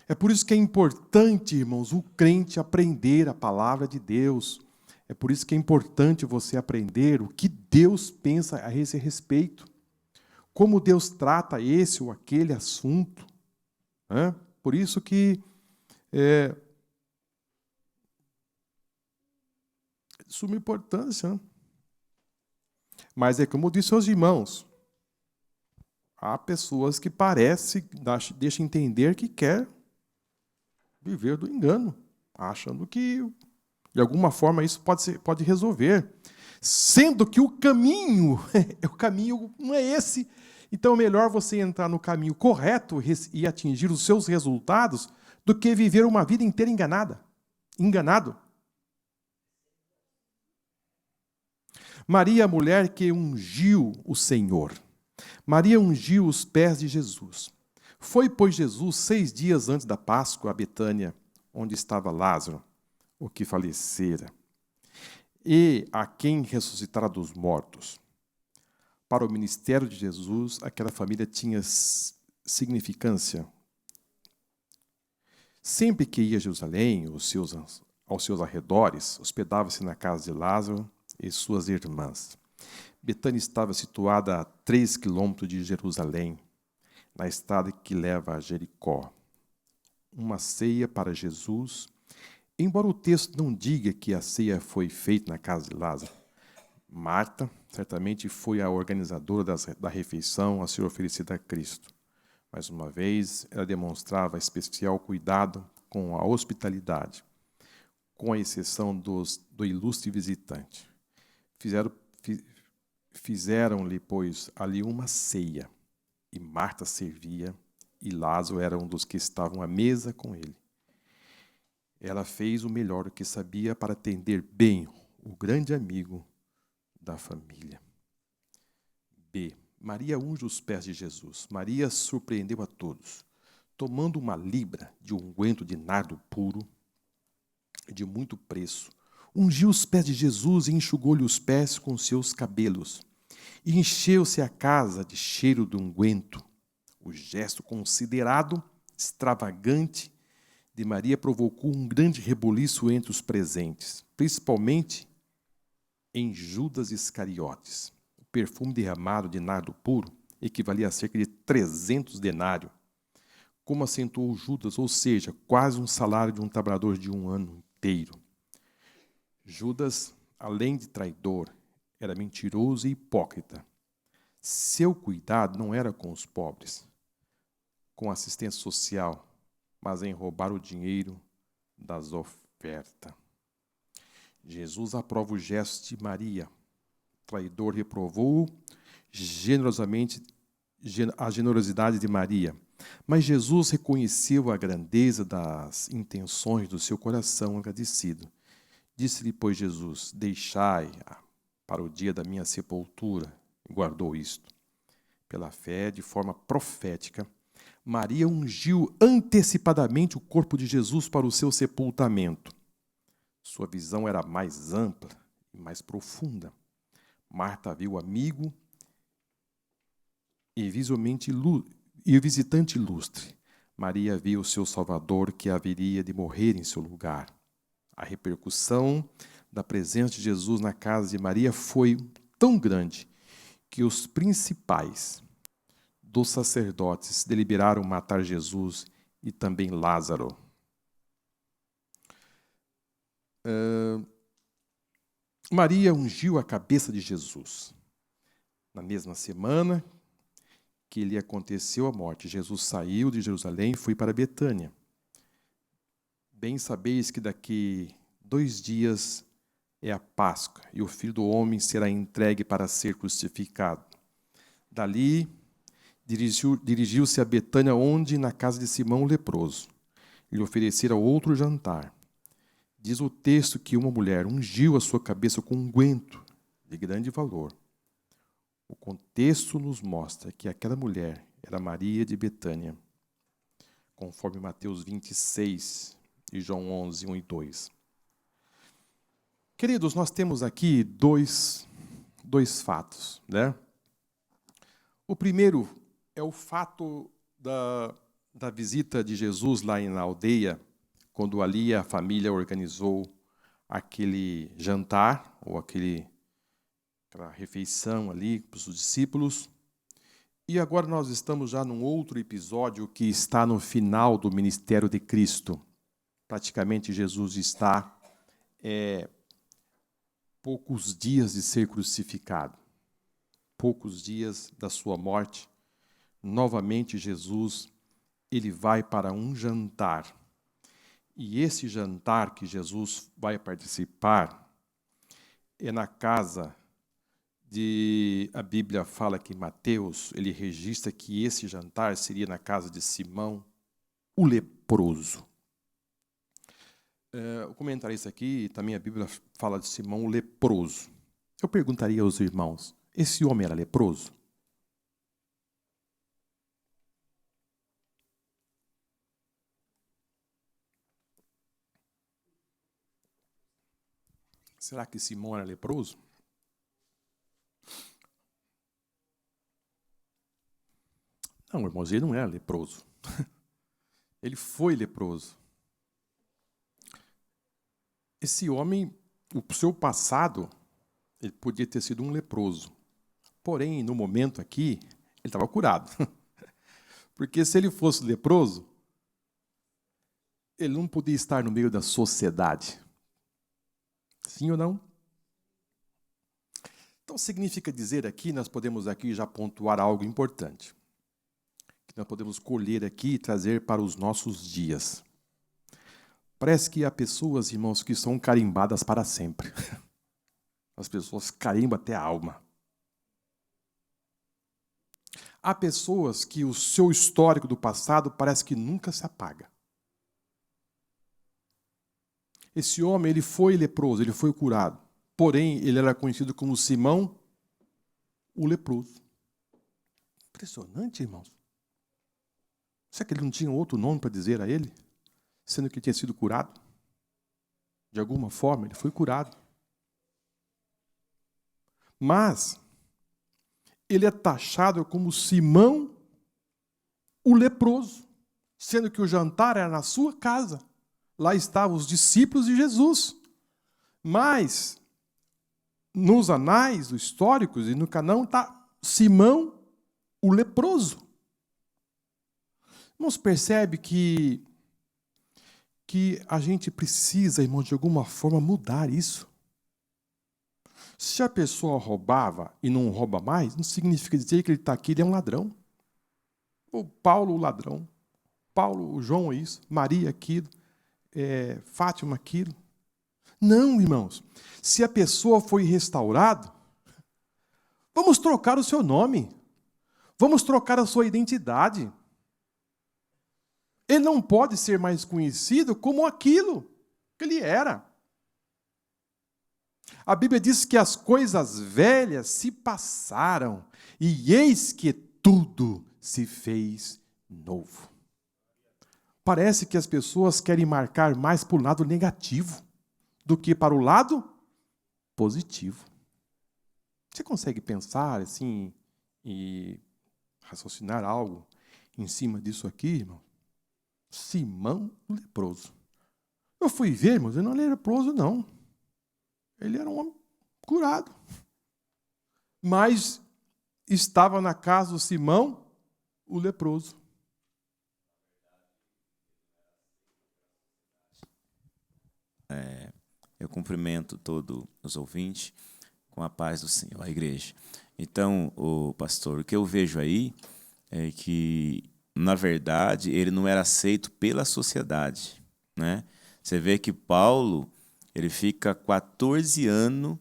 É por isso que é importante, irmãos, o crente aprender a palavra de Deus. É por isso que é importante você aprender o que Deus pensa a esse respeito. Como Deus trata esse ou aquele assunto. Por isso que de suma importância. Mas é como eu disse aos irmãos, há pessoas que deixam entender que quer viver do engano, achando que, de alguma forma, isso pode resolver. Sendo que o caminho não é esse. Então é melhor você entrar no caminho correto e atingir os seus resultados do que viver uma vida inteira enganado. Maria, a mulher que ungiu o Senhor. Maria ungiu os pés de Jesus. Foi, pois, Jesus 6 dias antes da Páscoa a Betânia, onde estava Lázaro, o que falecera, e a quem ressuscitara dos mortos. Para o ministério de Jesus, aquela família tinha significância. Sempre que ia a Jerusalém, aos seus arredores, hospedava-se na casa de Lázaro e suas irmãs. Betânia estava situada a 3 quilômetros de Jerusalém, na estrada que leva a Jericó. Uma ceia para Jesus. Embora o texto não diga que a ceia foi feita na casa de Lázaro, Marta certamente foi a organizadora da refeição a ser oferecida a Cristo. Mais uma vez, ela demonstrava especial cuidado com a hospitalidade, com a exceção do ilustre visitante. Fizeram-lhe, pois, ali uma ceia, e Marta servia, e Lázaro era um dos que estavam à mesa com ele. Ela fez o melhor que sabia para atender bem o grande amigo da família. B. Maria unge os pés de Jesus. Maria surpreendeu a todos, tomando uma libra de unguento de nardo puro, de muito preço, ungiu os pés de Jesus e enxugou-lhe os pés com seus cabelos. E encheu-se a casa de cheiro de unguento. O gesto considerado extravagante de Maria provocou um grande rebuliço entre os presentes, principalmente em Judas Iscariotes. O perfume derramado de nardo puro equivalia a cerca de 300 denários. Como acentuou Judas, ou seja, quase um salário de um trabalhador de um ano inteiro. Judas, além de traidor, era mentiroso e hipócrita. Seu cuidado não era com os pobres, com assistência social, mas em roubar o dinheiro das ofertas. Jesus aprova o gesto de Maria. O traidor reprovou generosamente a generosidade de Maria. Mas Jesus reconheceu a grandeza das intenções do seu coração agradecido. Disse-lhe, pois, Jesus: deixai-a para o dia da minha sepultura. E guardou isto. pela fé, de forma profética, Maria ungiu antecipadamente o corpo de Jesus para o seu sepultamento. Sua visão era mais ampla e mais profunda. Marta viu o amigo e o visitante ilustre. Maria viu o seu Salvador que haveria de morrer em seu lugar. A repercussão da presença de Jesus na casa de Maria foi tão grande que os principais dos sacerdotes deliberaram matar Jesus e também Lázaro. Maria ungiu a cabeça de Jesus. Na mesma semana que lhe aconteceu a morte, Jesus saiu de Jerusalém e foi para Betânia. Bem sabeis que daqui 2 dias é a Páscoa, e o Filho do Homem será entregue para ser crucificado. Dali, dirigiu-se a Betânia, onde, na casa de Simão o leproso, lhe oferecera outro jantar. Diz o texto que uma mulher ungiu a sua cabeça com unguento de grande valor. O contexto nos mostra que aquela mulher era Maria de Betânia, conforme Mateus 26 e João 11, 1 e 2. Queridos, nós temos aqui dois fatos, né? O primeiro é o fato da visita de Jesus lá na aldeia, quando ali a família organizou aquele jantar, ou aquela refeição ali para os discípulos. E agora nós estamos já num outro episódio que está no final do ministério de Cristo. Praticamente Jesus está poucos dias de ser crucificado, poucos dias da sua morte. Novamente Jesus, ele vai para um jantar. E esse jantar que Jesus vai participar é na casa a Bíblia fala que Mateus, ele registra que esse jantar seria na casa de Simão, o leproso. O comentarista aqui, também a Bíblia fala de Simão, o leproso. Eu perguntaria aos irmãos, esse homem era leproso? Será que Simão era leproso? Não, irmãos, ele não era leproso. Ele foi leproso. Esse homem, o seu passado, ele podia ter sido um leproso. Porém, no momento aqui, ele estava curado. Porque se ele fosse leproso, ele não podia estar no meio da sociedade. Sim ou não? Então, significa dizer aqui, nós podemos aqui já pontuar algo importante. Que nós podemos colher aqui e trazer para os nossos dias. Parece que há pessoas, irmãos, que são carimbadas para sempre. As pessoas carimbam até a alma. Há pessoas que o seu histórico do passado parece que nunca se apaga. Esse homem, ele foi leproso, ele foi curado. Porém, ele era conhecido como Simão, o leproso. Impressionante, irmãos. Será que ele não tinha outro nome para dizer a ele? Sendo que tinha sido curado? De alguma forma, ele foi curado. Mas, ele é taxado como Simão, o leproso. Sendo que o jantar era na sua casa. Lá estavam os discípulos de Jesus. Mas, nos anais históricos e no canão está Simão, o leproso. Irmãos, percebe que a gente precisa, irmão, de alguma forma mudar isso. Se a pessoa roubava e não rouba mais, não significa dizer que ele está aqui, ele é um ladrão. O Paulo, o ladrão. Paulo, o João, é isso. Maria, aquilo. Fátima, aquilo. Não, irmãos. Se a pessoa foi restaurada, vamos trocar o seu nome. Vamos trocar a sua identidade. Ele não pode ser mais conhecido como aquilo que ele era. A Bíblia diz que as coisas velhas se passaram, e eis que tudo se fez novo. Parece que as pessoas querem marcar mais para o lado negativo do que para o lado positivo. Você consegue pensar assim e raciocinar algo em cima disso aqui, irmão? Simão o leproso. Eu fui ver, irmãos, ele não era leproso, não. Ele era um homem curado. Mas estava na casa do Simão o leproso. Eu cumprimento todos os ouvintes com a paz do Senhor, a igreja. Então, o pastor, o que eu vejo aí é que, na verdade, ele não era aceito pela sociedade, né? Você vê que Paulo, ele fica 14 anos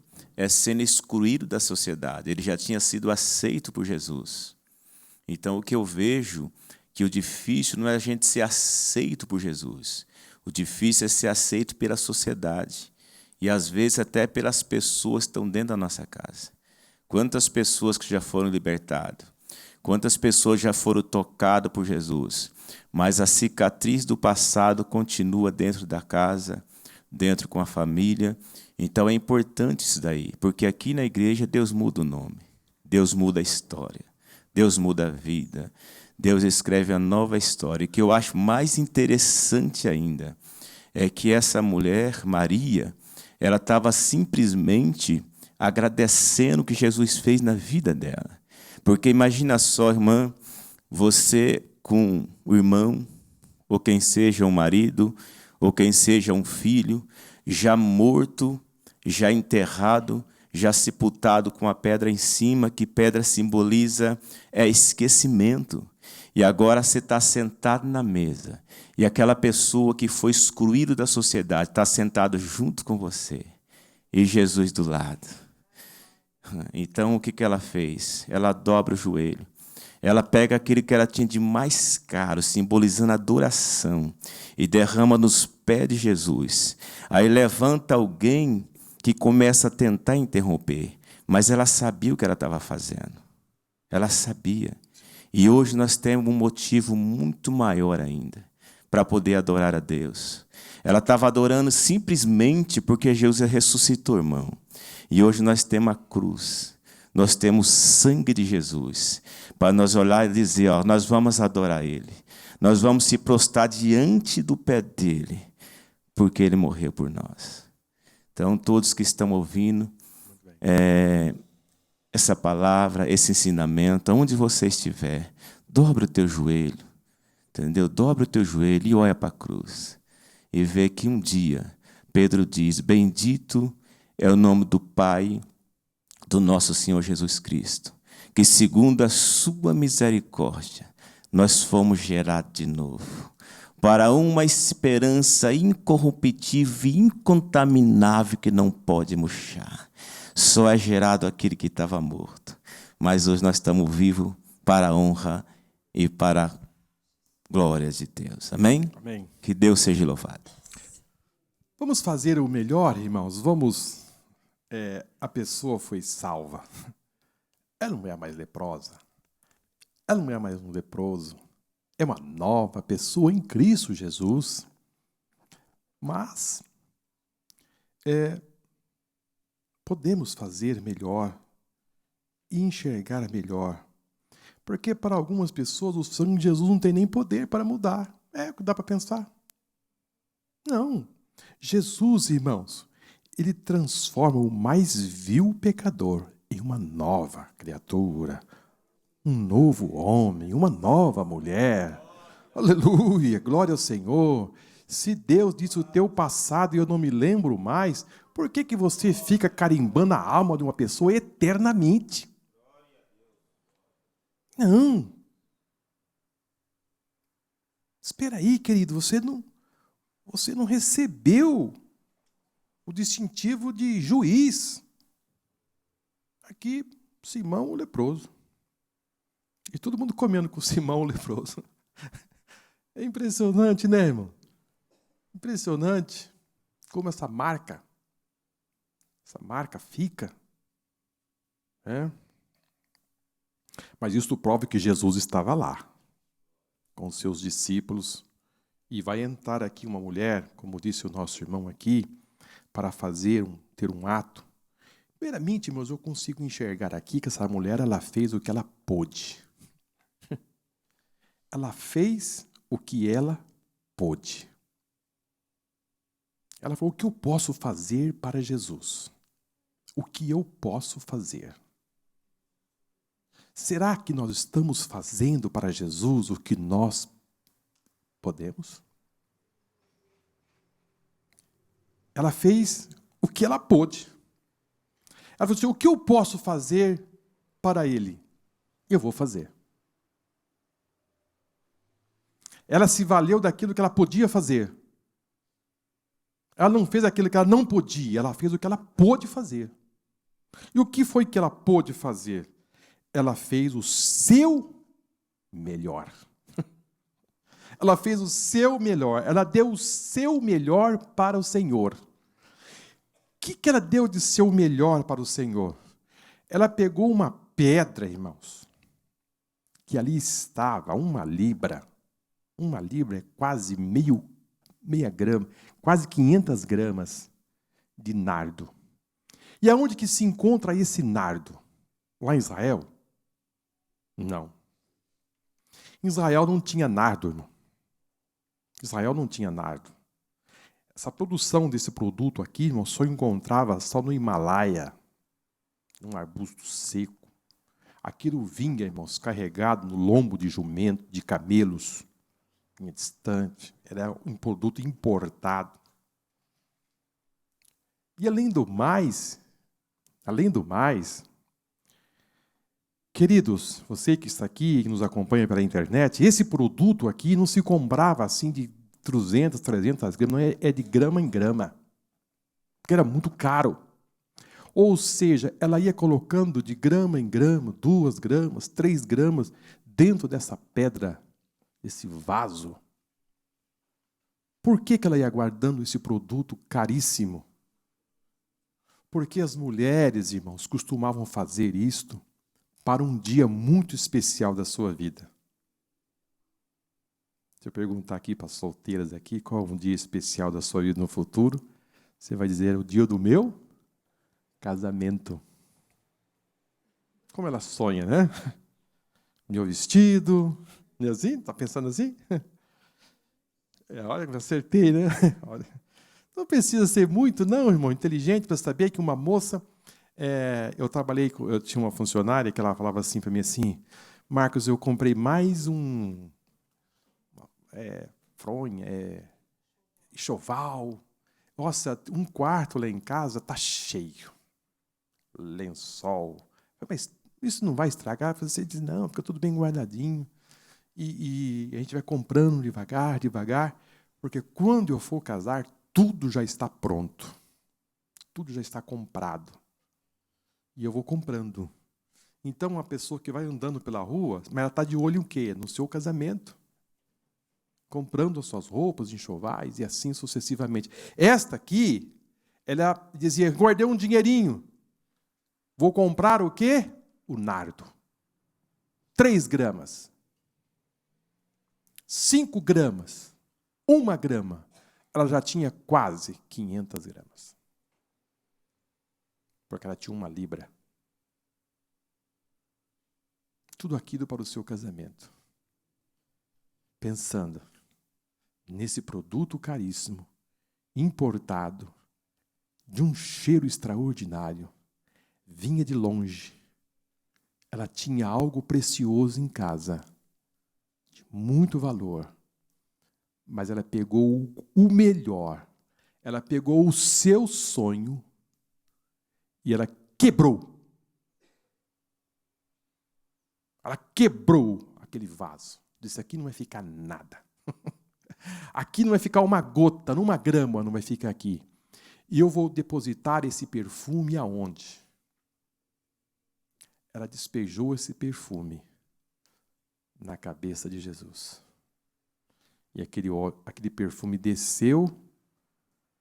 sendo excluído da sociedade. Ele já tinha sido aceito por Jesus. Então, o que eu vejo que o difícil não é a gente ser aceito por Jesus. O difícil é ser aceito pela sociedade. E, às vezes, até pelas pessoas que estão dentro da nossa casa. Quantas pessoas que já foram libertadas? Quantas pessoas já foram tocadas por Jesus? Mas a cicatriz do passado continua dentro da casa, dentro com a família. Então é importante isso daí, porque aqui na igreja Deus muda o nome, Deus muda a história, Deus muda a vida, Deus escreve a nova história. E o que eu acho mais interessante ainda é que essa mulher, Maria, ela estava simplesmente agradecendo o que Jesus fez na vida dela. Porque imagina só, irmã, você com o irmão, ou quem seja um marido, ou quem seja um filho, já morto, já enterrado, já sepultado com a pedra em cima, que pedra simboliza esquecimento. E agora você está sentado na mesa, e aquela pessoa que foi excluída da sociedade está sentado junto com você, e Jesus do lado. Então, o que ela fez? Ela dobra o joelho. Ela pega aquilo que ela tinha de mais caro, simbolizando a adoração, e derrama nos pés de Jesus. Aí levanta alguém que começa a tentar interromper, mas ela sabia o que ela estava fazendo. Ela sabia. E hoje nós temos um motivo muito maior ainda para poder adorar a Deus. Ela estava adorando simplesmente porque Jesus ressuscitou, irmão. E hoje nós temos a cruz, nós temos sangue de Jesus, para nós olhar e dizer, ó, nós vamos adorar Ele, nós vamos se prostrar diante do pé dEle, porque Ele morreu por nós. Então, todos que estão ouvindo essa palavra, esse ensinamento, onde você estiver, dobra o teu joelho, entendeu? Dobra o teu joelho e olha para a cruz, e vê que um dia, Pedro diz, bendito é o nome do Pai do nosso Senhor Jesus Cristo, que segundo a sua misericórdia, nós fomos gerados de novo, para uma esperança incorruptível e incontaminável que não pode murchar. Só é gerado aquele que estava morto, mas hoje nós estamos vivos para a honra e para a glória de Deus. Amém? Amém. Que Deus seja louvado. Vamos fazer o melhor, irmãos. A pessoa foi salva. Ela não é mais leprosa. Ela não é mais um leproso. É uma nova pessoa em Cristo Jesus. Mas podemos fazer melhor e enxergar melhor. Porque para algumas pessoas o sangue de Jesus não tem nem poder para mudar. É o que dá para pensar. Não. Jesus, irmãos, ele transforma o mais vil pecador em uma nova criatura, um novo homem, uma nova mulher. Aleluia, glória ao Senhor. Se Deus disse o teu passado e eu não me lembro mais, por que você fica carimbando a alma de uma pessoa eternamente? Não. Espera aí, querido, você não recebeu o distintivo de juiz. Aqui, Simão o leproso. E todo mundo comendo com Simão o leproso. É impressionante, né, irmão? Impressionante como essa marca fica. Mas isso prova que Jesus estava lá, com os seus discípulos. E vai entrar aqui uma mulher, como disse o nosso irmão aqui, para ter um ato. Primeiramente, irmãos, eu consigo enxergar aqui que essa mulher, ela fez o que ela pôde. Ela fez o que ela pôde. Ela falou, o que eu posso fazer para Jesus? O que eu posso fazer? Será que nós estamos fazendo para Jesus o que nós podemos? Ela fez o que ela pôde. Ela falou assim, o que eu posso fazer para Ele? Eu vou fazer. Ela se valeu daquilo que ela podia fazer. Ela não fez aquilo que ela não podia, ela fez o que ela pôde fazer. E o que foi que ela pôde fazer? Ela fez o seu melhor. Ela fez o seu melhor, ela deu o seu melhor para o Senhor. O que ela deu de seu melhor para o Senhor? Ela pegou uma pedra, irmãos, que ali estava, uma libra é quase meia grama, quase 500 gramas de nardo. E aonde que se encontra esse nardo? Lá em Israel? Não. Em Israel não tinha nardo, irmão. Israel não tinha nardo. Essa produção desse produto aqui, irmão, só encontrava só no Himalaia, num arbusto seco. Aquilo vinha, irmãos, carregado no lombo de jumento, de camelos, vinha distante. Era um produto importado. E além do mais, queridos, você que está aqui, que nos acompanha pela internet, esse produto aqui não se comprava assim de 200, 300 gramas, não é de grama em grama, porque era muito caro. Ou seja, ela ia colocando de grama em grama, 2 gramas, 3 gramas, dentro dessa pedra, esse vaso. Por que ela ia guardando esse produto caríssimo? Porque as mulheres, irmãos, costumavam fazer isto para um dia muito especial da sua vida. Se eu perguntar aqui para as solteiras aqui, qual é um dia especial da sua vida no futuro, você vai dizer, o dia do meu casamento. Como ela sonha, né? Meu vestido, não é assim? Está pensando assim? Olha, eu acertei, né? Olha. Não precisa ser muito, não, irmão, inteligente para saber que uma moça... eu tinha uma funcionária que ela falava assim para mim assim, Marcos, eu comprei mais um fronha, enxoval. Nossa, um quarto lá em casa está cheio. Lençol. Mas isso não vai estragar? Você diz, não, fica tudo bem guardadinho. E a gente vai comprando devagar, porque quando eu for casar, tudo já está pronto. Tudo já está comprado. E eu vou comprando. Então, uma pessoa que vai andando pela rua, mas ela está de olho em quê? No seu casamento. Comprando as suas roupas, enxovais e assim sucessivamente. Esta aqui, ela dizia, guardei um dinheirinho. Vou comprar o quê? O nardo. 3 gramas. 5 gramas. 1 grama. Ela já tinha quase 500 gramas. Porque ela tinha 1 libra. Tudo aquilo para o seu casamento. Pensando nesse produto caríssimo, importado, de um cheiro extraordinário, vinha de longe. Ela tinha algo precioso em casa, de muito valor, mas ela pegou o melhor, ela pegou o seu sonho e ela quebrou. Ela quebrou aquele vaso. Disse, aqui não vai ficar nada. Aqui não vai ficar uma gota, numa grama não vai ficar aqui. E eu vou depositar esse perfume aonde? Ela despejou esse perfume na cabeça de Jesus. E aquele perfume desceu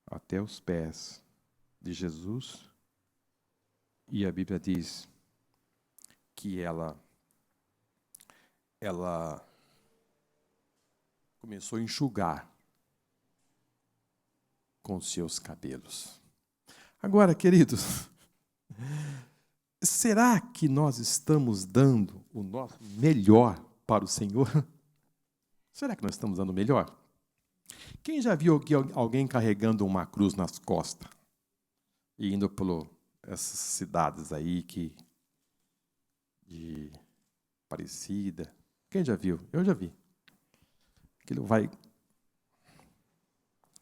até os pés de Jesus. E a Bíblia diz que ela ela começou a enxugar com seus cabelos. Agora, queridos, será que nós estamos dando o nosso melhor para o Senhor? Será que nós estamos dando o melhor? Quem já viu alguém carregando uma cruz nas costas e indo por essas cidades aí de Aparecida? Quem já viu? Eu já vi. Aquilo vai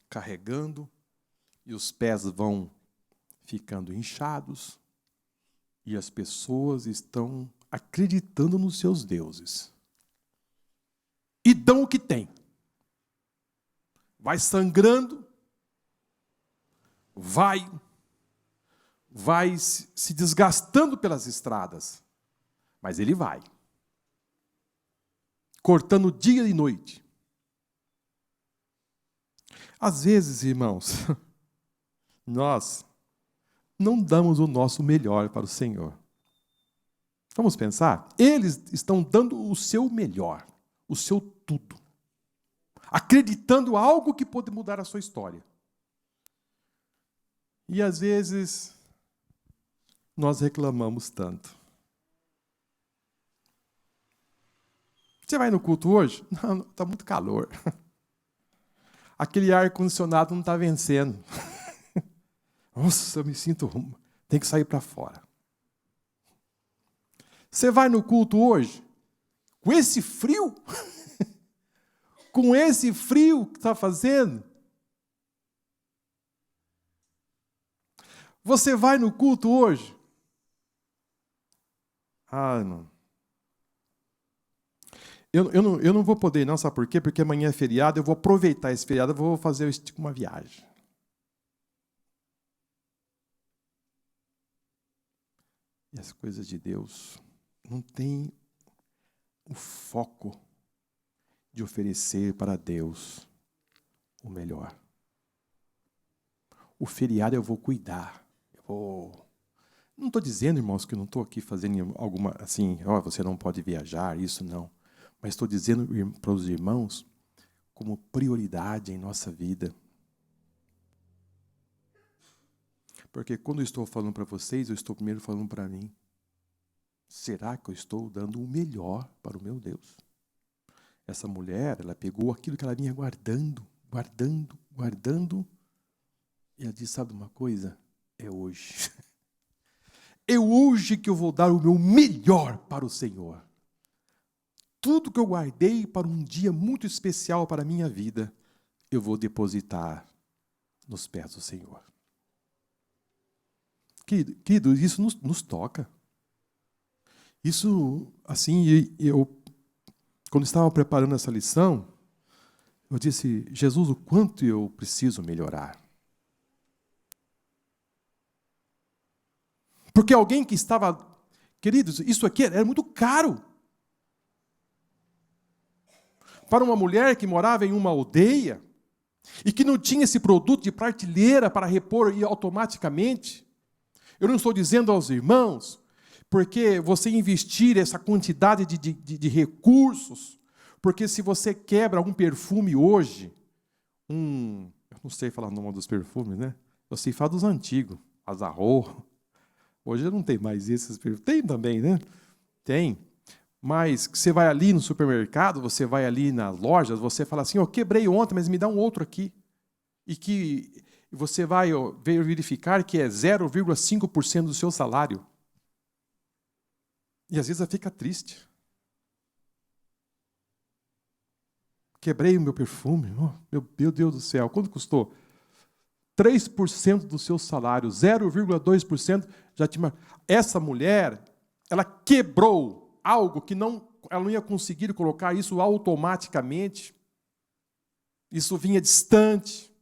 carregando e os pés vão ficando inchados e as pessoas estão acreditando nos seus deuses. E dão o que tem. Vai sangrando, vai se desgastando pelas estradas, mas ele vai. Cortando dia e noite. Às vezes, irmãos, nós não damos o nosso melhor para o Senhor. Vamos pensar? Eles estão dando o seu melhor, o seu tudo, acreditando algo que pode mudar a sua história. E às vezes nós reclamamos tanto. Você vai no culto hoje? Não, está muito calor. Aquele ar-condicionado não está vencendo. Nossa, eu me sinto... Tem que sair para fora. Você vai no culto hoje? Com esse frio? Com esse frio que está fazendo? Você vai no culto hoje? Ah, não. Eu não vou poder, não, sabe por quê? Porque amanhã é feriado, eu vou aproveitar esse feriado, eu vou fazer uma viagem. E as coisas de Deus não têm o foco de oferecer para Deus o melhor. O feriado eu vou cuidar. Não estou dizendo, irmãos, que eu não estou aqui fazendo alguma, assim, você não pode viajar, isso não. Mas estou dizendo para os irmãos como prioridade em nossa vida. Porque quando eu estou falando para vocês, eu estou primeiro falando para mim. Será que eu estou dando o melhor para o meu Deus? Essa mulher, ela pegou aquilo que ela vinha guardando, e ela disse, sabe uma coisa? É hoje. É hoje que eu vou dar o meu melhor para o Senhor. Tudo que eu guardei para um dia muito especial para a minha vida, eu vou depositar nos pés do Senhor. Querido, isso nos toca. Isso, assim, quando estava preparando essa lição, eu disse, Jesus, o quanto eu preciso melhorar. Porque alguém que estava... Queridos, isso aqui era muito caro. Para uma mulher que morava em uma aldeia e que não tinha esse produto de prateleira para repor automaticamente. Eu não estou dizendo aos irmãos, porque você investir essa quantidade de recursos, porque se você quebra um perfume hoje, eu não sei falar o nome dos perfumes, né? Eu sei falar dos antigos, Azarro. Hoje não tem mais esses perfumes. Tem também, né? Tem. Mas você vai ali no supermercado, você vai ali nas lojas, você fala assim, eu quebrei ontem, mas me dá um outro aqui. E que você vai verificar que é 0,5% do seu salário. E às vezes fica triste. Quebrei o meu perfume. Oh, meu Deus do céu, quanto custou? 3% do seu salário, 0,2% já tinha... Essa mulher, ela quebrou algo que ela não ia conseguir colocar isso automaticamente. Isso vinha distante.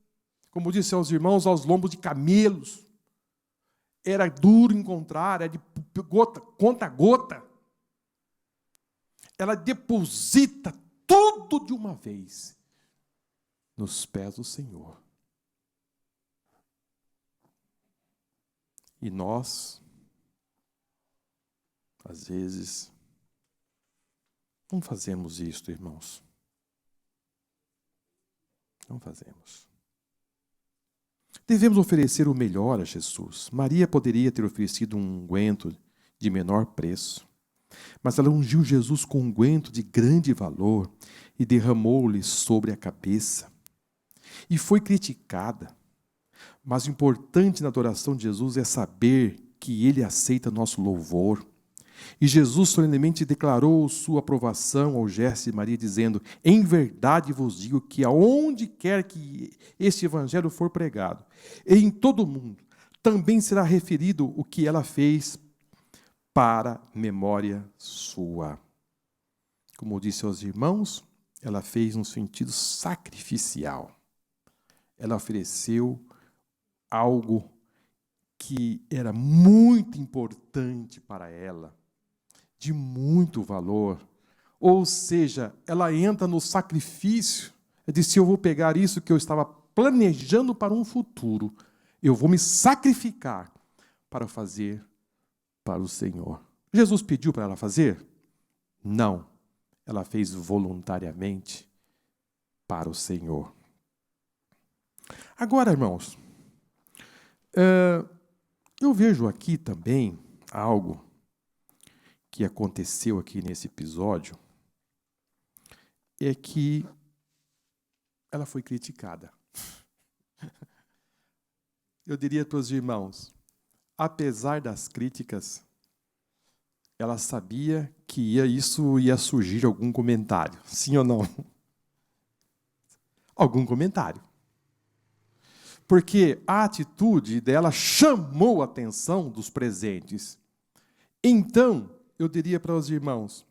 Como disse aos irmãos, aos lombos de camelos. Era duro encontrar, era de conta a gota. Ela deposita tudo de uma vez nos pés do Senhor. E nós, às vezes, Não fazemos isto, irmãos. Não fazemos. Devemos oferecer o melhor a Jesus. Maria poderia ter oferecido um unguento de menor preço, mas ela ungiu Jesus com um unguento de grande valor e derramou-lhe sobre a cabeça. E foi criticada. Mas o importante na adoração de Jesus é saber que Ele aceita nosso louvor. E Jesus solenemente declarou sua aprovação ao gesto de Maria, dizendo: em verdade vos digo que aonde quer que este evangelho for pregado, e em todo o mundo, também será referido o que ela fez para memória sua. Como eu disse aos irmãos, ela fez no sentido sacrificial. Ela ofereceu algo que era muito importante para ela, de muito valor. Ou seja, ela entra no sacrifício. Ela disse: eu vou pegar isso que eu estava planejando para um futuro, eu vou me sacrificar para fazer para o Senhor. Jesus pediu para ela fazer? Não. Ela fez voluntariamente para o Senhor. Agora, irmãos, eu vejo aqui também algo que aconteceu aqui nesse episódio, é que ela foi criticada. Eu diria para os irmãos, apesar das críticas, ela sabia que isso ia surgir algum comentário. Sim ou não? Algum comentário. Porque a atitude dela chamou a atenção dos presentes. Então, eu diria para os irmãos,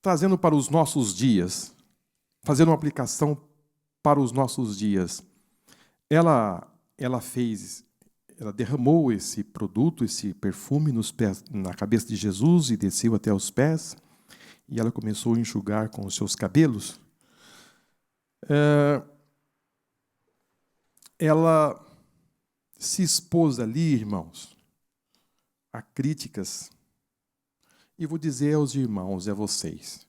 trazendo para os nossos dias, fazendo uma aplicação para os nossos dias, ela derramou esse produto, esse perfume na cabeça de Jesus e desceu até os pés, e ela começou a enxugar com os seus cabelos. Ela se expôs ali, irmãos, a críticas. E vou dizer aos irmãos e a vocês,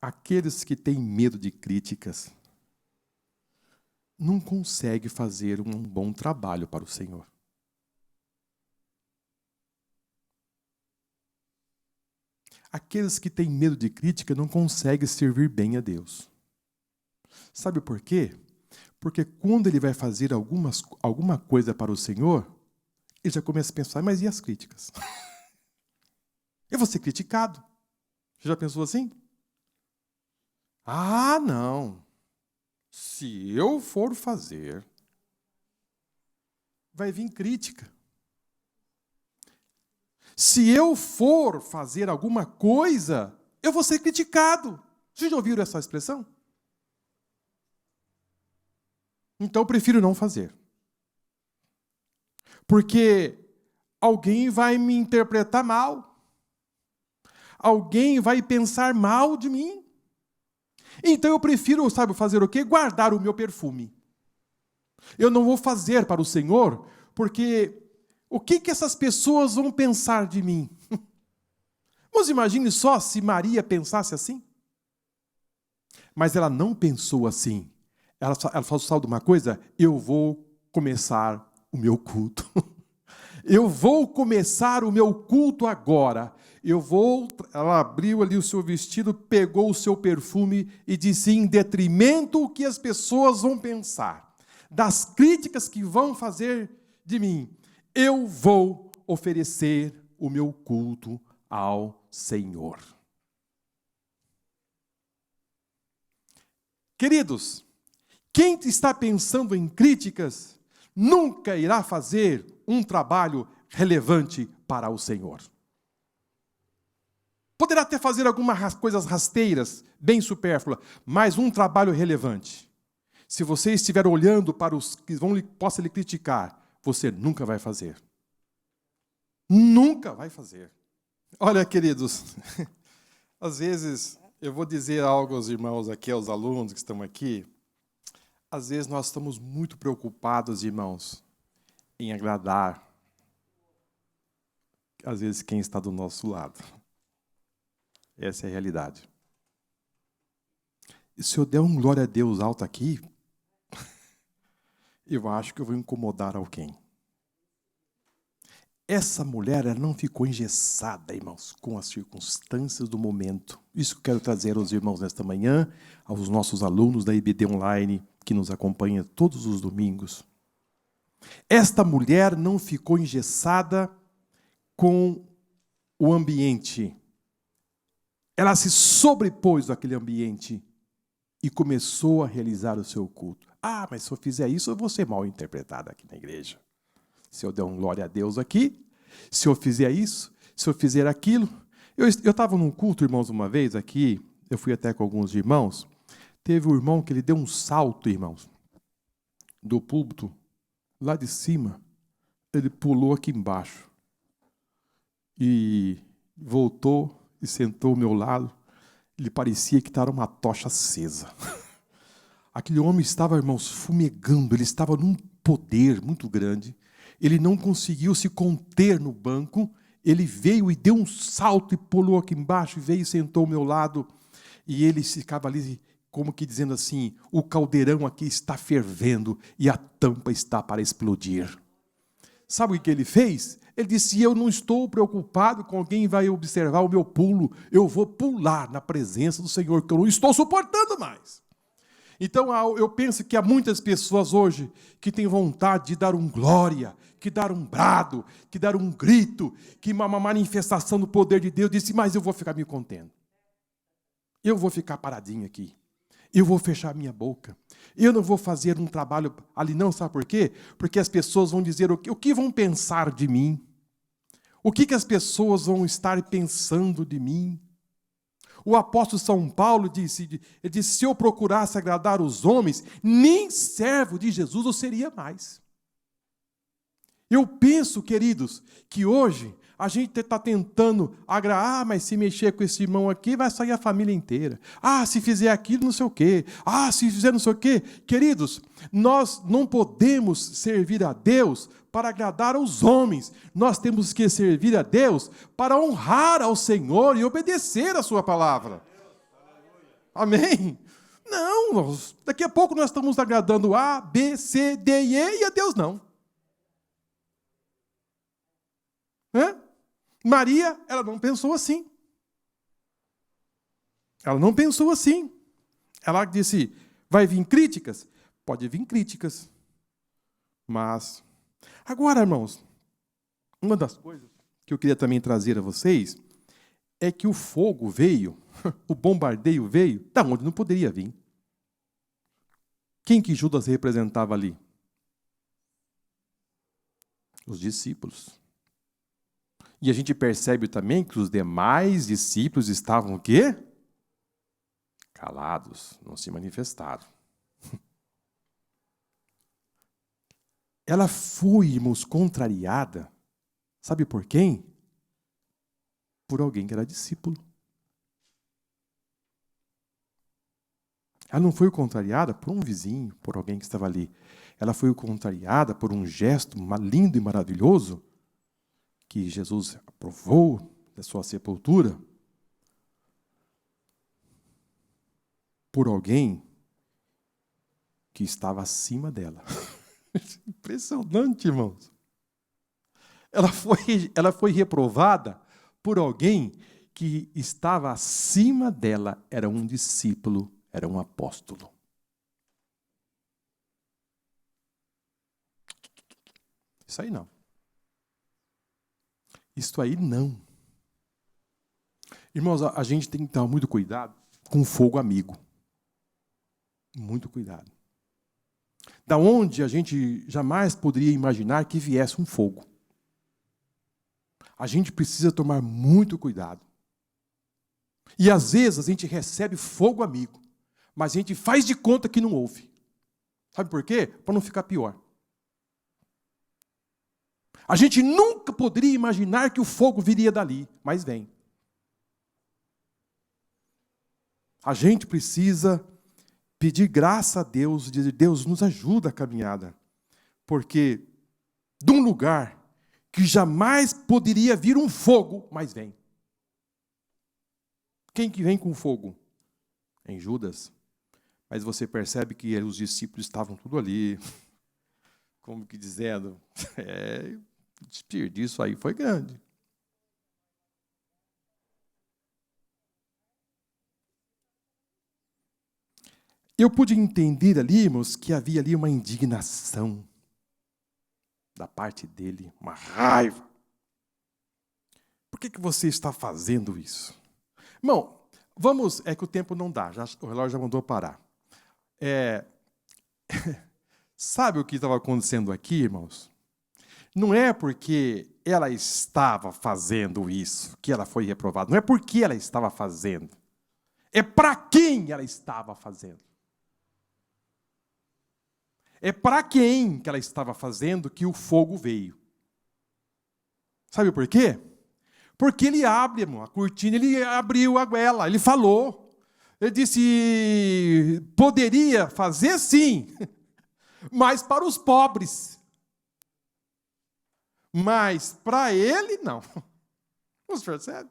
aqueles que têm medo de críticas, não conseguem fazer um bom trabalho para o Senhor. Aqueles que têm medo de crítica não conseguem servir bem a Deus. Sabe por quê? Porque quando ele vai fazer alguma coisa para o Senhor, ele já começa a pensar, mas e as críticas? Eu vou ser criticado. Você já pensou assim? Ah, não. Se eu for fazer, vai vir crítica. Se eu for fazer alguma coisa, eu vou ser criticado. Vocês já ouviram essa expressão? Então eu prefiro não fazer. Porque alguém vai me interpretar mal. Alguém vai pensar mal de mim. Então eu prefiro, sabe, fazer o quê? Guardar o meu perfume. Eu não vou fazer para o Senhor, porque o que essas pessoas vão pensar de mim? Mas imagine só se Maria pensasse assim. Mas ela não pensou assim. Ela falou, sabe de uma coisa? Eu vou começar o meu culto. Eu vou começar o meu culto agora. Ela abriu ali o seu vestido, pegou o seu perfume e disse, em detrimento do que as pessoas vão pensar, das críticas que vão fazer de mim, eu vou oferecer o meu culto ao Senhor. Queridos, quem está pensando em críticas nunca irá fazer um trabalho relevante para o Senhor. Poderá até fazer algumas coisas rasteiras, bem supérfluas, mas um trabalho relevante. Se você estiver olhando para os que possam lhe criticar, você nunca vai fazer. Nunca vai fazer. Olha, queridos, às vezes eu vou dizer algo aos irmãos aqui, aos alunos que estão aqui. Às vezes nós estamos muito preocupados, irmãos, em agradar, às vezes, quem está do nosso lado. Essa é a realidade. E se eu der um glória a Deus alto aqui, eu acho que eu vou incomodar alguém. Essa mulher, ela não ficou engessada, irmãos, com as circunstâncias do momento. Isso que eu quero trazer aos irmãos nesta manhã, aos nossos alunos da IBD Online, que nos acompanha todos os domingos. Esta mulher não ficou engessada com o ambiente. Ela se sobrepôs àquele ambiente e começou a realizar o seu culto. Ah, mas se eu fizer isso, eu vou ser mal interpretada aqui na igreja. Se eu der um glória a Deus aqui, se eu fizer isso, se eu fizer aquilo. Eu estava num culto, irmãos, uma vez aqui, eu fui até com alguns irmãos, teve um irmão que ele deu um salto, irmãos, do púlpito, lá de cima, ele pulou aqui embaixo e voltou e sentou ao meu lado. Ele parecia que estava uma tocha acesa. Aquele homem estava, irmãos, fumegando, ele estava num poder muito grande. Ele não conseguiu se conter no banco, ele veio e deu um salto e pulou aqui embaixo, e veio e sentou ao meu lado, e ele ficava ali como que dizendo assim, o caldeirão aqui está fervendo e a tampa está para explodir. Sabe o que ele fez? Ele disse, eu não estou preocupado com alguém vai observar o meu pulo, eu vou pular na presença do Senhor, que eu não estou suportando mais. Então, eu penso que há muitas pessoas hoje que têm vontade de dar um glória, que dar um brado, que dar um grito, que uma manifestação do poder de Deus, disse, mas eu vou ficar me contendo. Eu vou ficar paradinho aqui. Eu vou fechar minha boca. Eu não vou fazer um trabalho ali não, sabe por quê? Porque as pessoas vão dizer o que vão pensar de mim. O que as pessoas vão estar pensando de mim. O apóstolo São Paulo disse, se eu procurasse agradar os homens, nem servo de Jesus eu seria mais. Eu penso, queridos, que hoje a gente está tentando agradar, mas se mexer com esse irmão aqui, vai sair a família inteira. Ah, se fizer aquilo, não sei o quê. Ah, se fizer não sei o quê. Queridos, nós não podemos servir a Deus para agradar aos homens. Nós temos que servir a Deus para honrar ao Senhor e obedecer a sua palavra. Amém? Não, daqui a pouco nós estamos agradando A, B, C, D e E, e a Deus não. Maria, ela não pensou assim. Ela não pensou assim. Ela disse, vai vir críticas? Pode vir críticas. Mas, agora, irmãos, uma das coisas que eu queria também trazer a vocês é que o fogo veio, o bombardeio veio, da onde não poderia vir. Quem que Judas representava ali? Os discípulos. E a gente percebe também que os demais discípulos estavam o quê? Calados, não se manifestaram. Ela foi, irmãos, contrariada. Sabe por quem? Por alguém que era discípulo. Ela não foi contrariada por um vizinho, por alguém que estava ali. Ela foi contrariada por um gesto lindo e maravilhoso que Jesus aprovou da sua sepultura, por alguém que estava acima dela. Impressionante, irmãos. Ela foi reprovada por alguém que estava acima dela, era um discípulo, era um apóstolo. Isso aí não. Isso aí não. Irmãos, a gente tem que tomar muito cuidado com o fogo amigo. Muito cuidado. Da onde a gente jamais poderia imaginar que viesse um fogo. A gente precisa tomar muito cuidado. E às vezes a gente recebe fogo amigo, mas a gente faz de conta que não houve. Sabe por quê? Para não ficar pior. A gente nunca poderia imaginar que o fogo viria dali, mas vem. A gente precisa pedir graça a Deus, dizer, Deus nos ajuda a caminhada. Porque de um lugar que jamais poderia vir um fogo, mas vem. Quem que vem com fogo? Em Judas. Mas você percebe que os discípulos estavam tudo ali, como que dizendo, o desperdício aí foi grande. Eu pude entender ali, irmãos, que havia ali uma indignação da parte dele, uma raiva. Por que você está fazendo isso? Irmão, é que o tempo não dá, o relógio já mandou parar. Sabe o que estava acontecendo aqui, irmãos? Não é porque ela estava fazendo isso que ela foi reprovada. Não é porque ela estava fazendo. É para quem ela estava fazendo. É para quem que ela estava fazendo que o fogo veio. Sabe por quê? Porque ele abre, irmão, a cortina, ele abriu a goela, ele falou. Ele disse, poderia fazer sim, mas para os pobres. Mas para ele, não. Você percebe?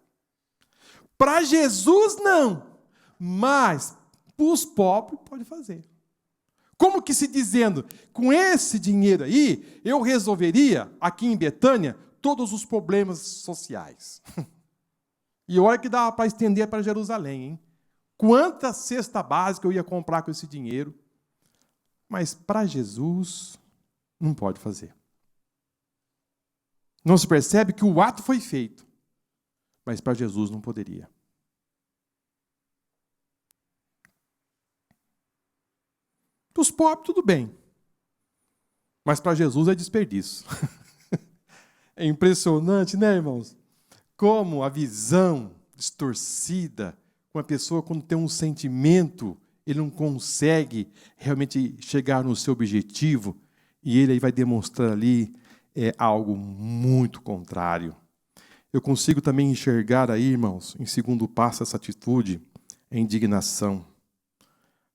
Para Jesus, não. Mas para os pobres, pode fazer. Como que se dizendo, com esse dinheiro aí, eu resolveria, aqui em Betânia, todos os problemas sociais. E olha que dava para estender para Jerusalém, hein? Quanta cesta básica eu ia comprar com esse dinheiro. Mas para Jesus, não pode fazer. Não se percebe que o ato foi feito, mas para Jesus não poderia. Para os pobres, tudo bem. Mas para Jesus é desperdício. É impressionante, né, irmãos? Como a visão distorcida, uma pessoa quando tem um sentimento, ele não consegue realmente chegar no seu objetivo, e ele aí vai demonstrar ali algo muito contrário. Eu consigo também enxergar aí, irmãos, em segundo passo, essa atitude, a indignação,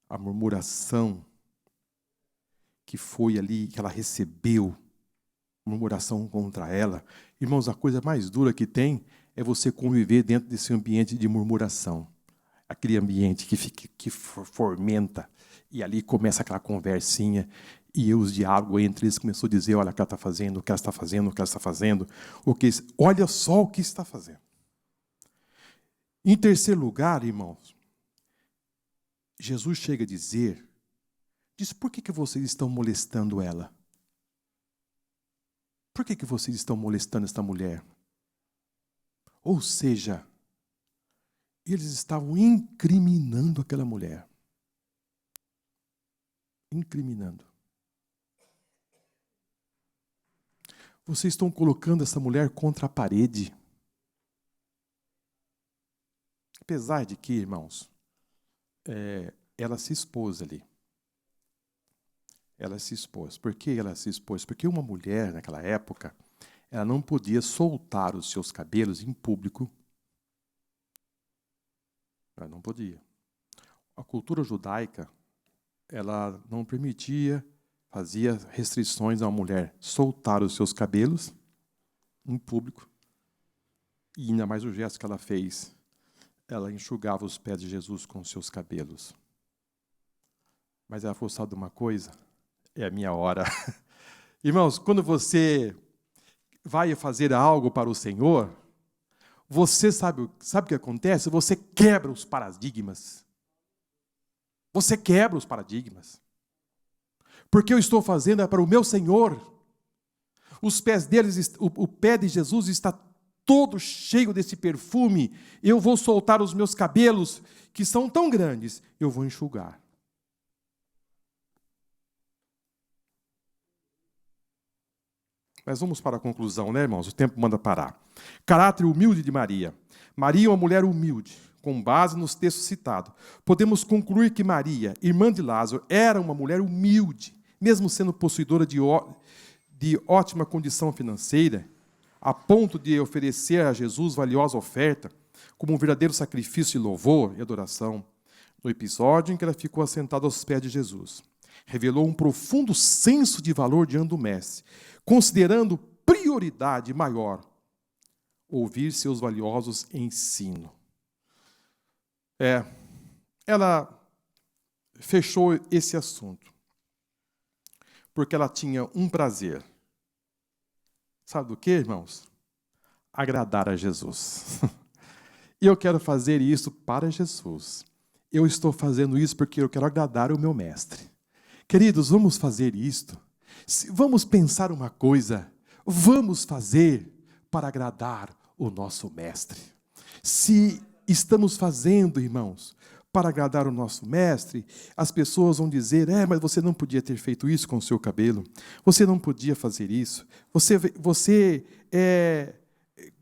a murmuração, que foi ali, que ela recebeu, murmuração contra ela. Irmãos, a coisa mais dura que tem é você conviver dentro desse ambiente de murmuração. Aquele ambiente que fomenta, e ali começa aquela conversinha, e os diálogos entre eles começou a dizer, olha o que ela está fazendo, o que ela está fazendo, o que ela está fazendo, olha só o que está fazendo. Em terceiro lugar, irmãos, Jesus chega a diz, por que vocês estão molestando ela? Por que vocês estão molestando esta mulher? Ou seja, eles estavam incriminando aquela mulher. Incriminando. Vocês estão colocando essa mulher contra a parede. Apesar de que, irmãos, ela se expôs ali. Ela se expôs. Por que ela se expôs? Porque uma mulher, naquela época, ela não podia soltar os seus cabelos em público. Ela não podia. A cultura judaica, ela não permitia, fazia restrições a uma mulher soltar os seus cabelos em público. E ainda mais o gesto que ela fez. Ela enxugava os pés de Jesus com os seus cabelos. Mas ela falou, sabe de uma coisa? É a minha hora. Irmãos, quando você vai fazer algo para o Senhor, você sabe o que acontece? Você quebra os paradigmas. Você quebra os paradigmas. Porque eu estou fazendo é para o meu Senhor. Os pés deles, o pé de Jesus está todo cheio desse perfume. Eu vou soltar os meus cabelos, que são tão grandes, eu vou enxugar. Mas vamos para a conclusão, né, irmãos? O tempo manda parar. Caráter humilde de Maria. Maria é uma mulher humilde, com base nos textos citados. Podemos concluir que Maria, irmã de Lázaro, era uma mulher humilde, mesmo sendo possuidora de ótima condição financeira, a ponto de oferecer a Jesus valiosa oferta, como um verdadeiro sacrifício de louvor e adoração. No episódio em que ela ficou assentada aos pés de Jesus, revelou um profundo senso de valor diante do Mestre, considerando prioridade maior ouvir seus valiosos ensinos. ela fechou esse assunto, porque ela tinha um prazer. Sabe do que, irmãos? Agradar a Jesus. E eu quero fazer isso para Jesus. Eu estou fazendo isso porque eu quero agradar o meu mestre. Queridos, vamos fazer isto. Vamos pensar uma coisa. Vamos fazer para agradar o nosso mestre. Se estamos fazendo, irmãos, para agradar o nosso mestre, as pessoas vão dizer, mas você não podia ter feito isso com o seu cabelo. Você não podia fazer isso. Você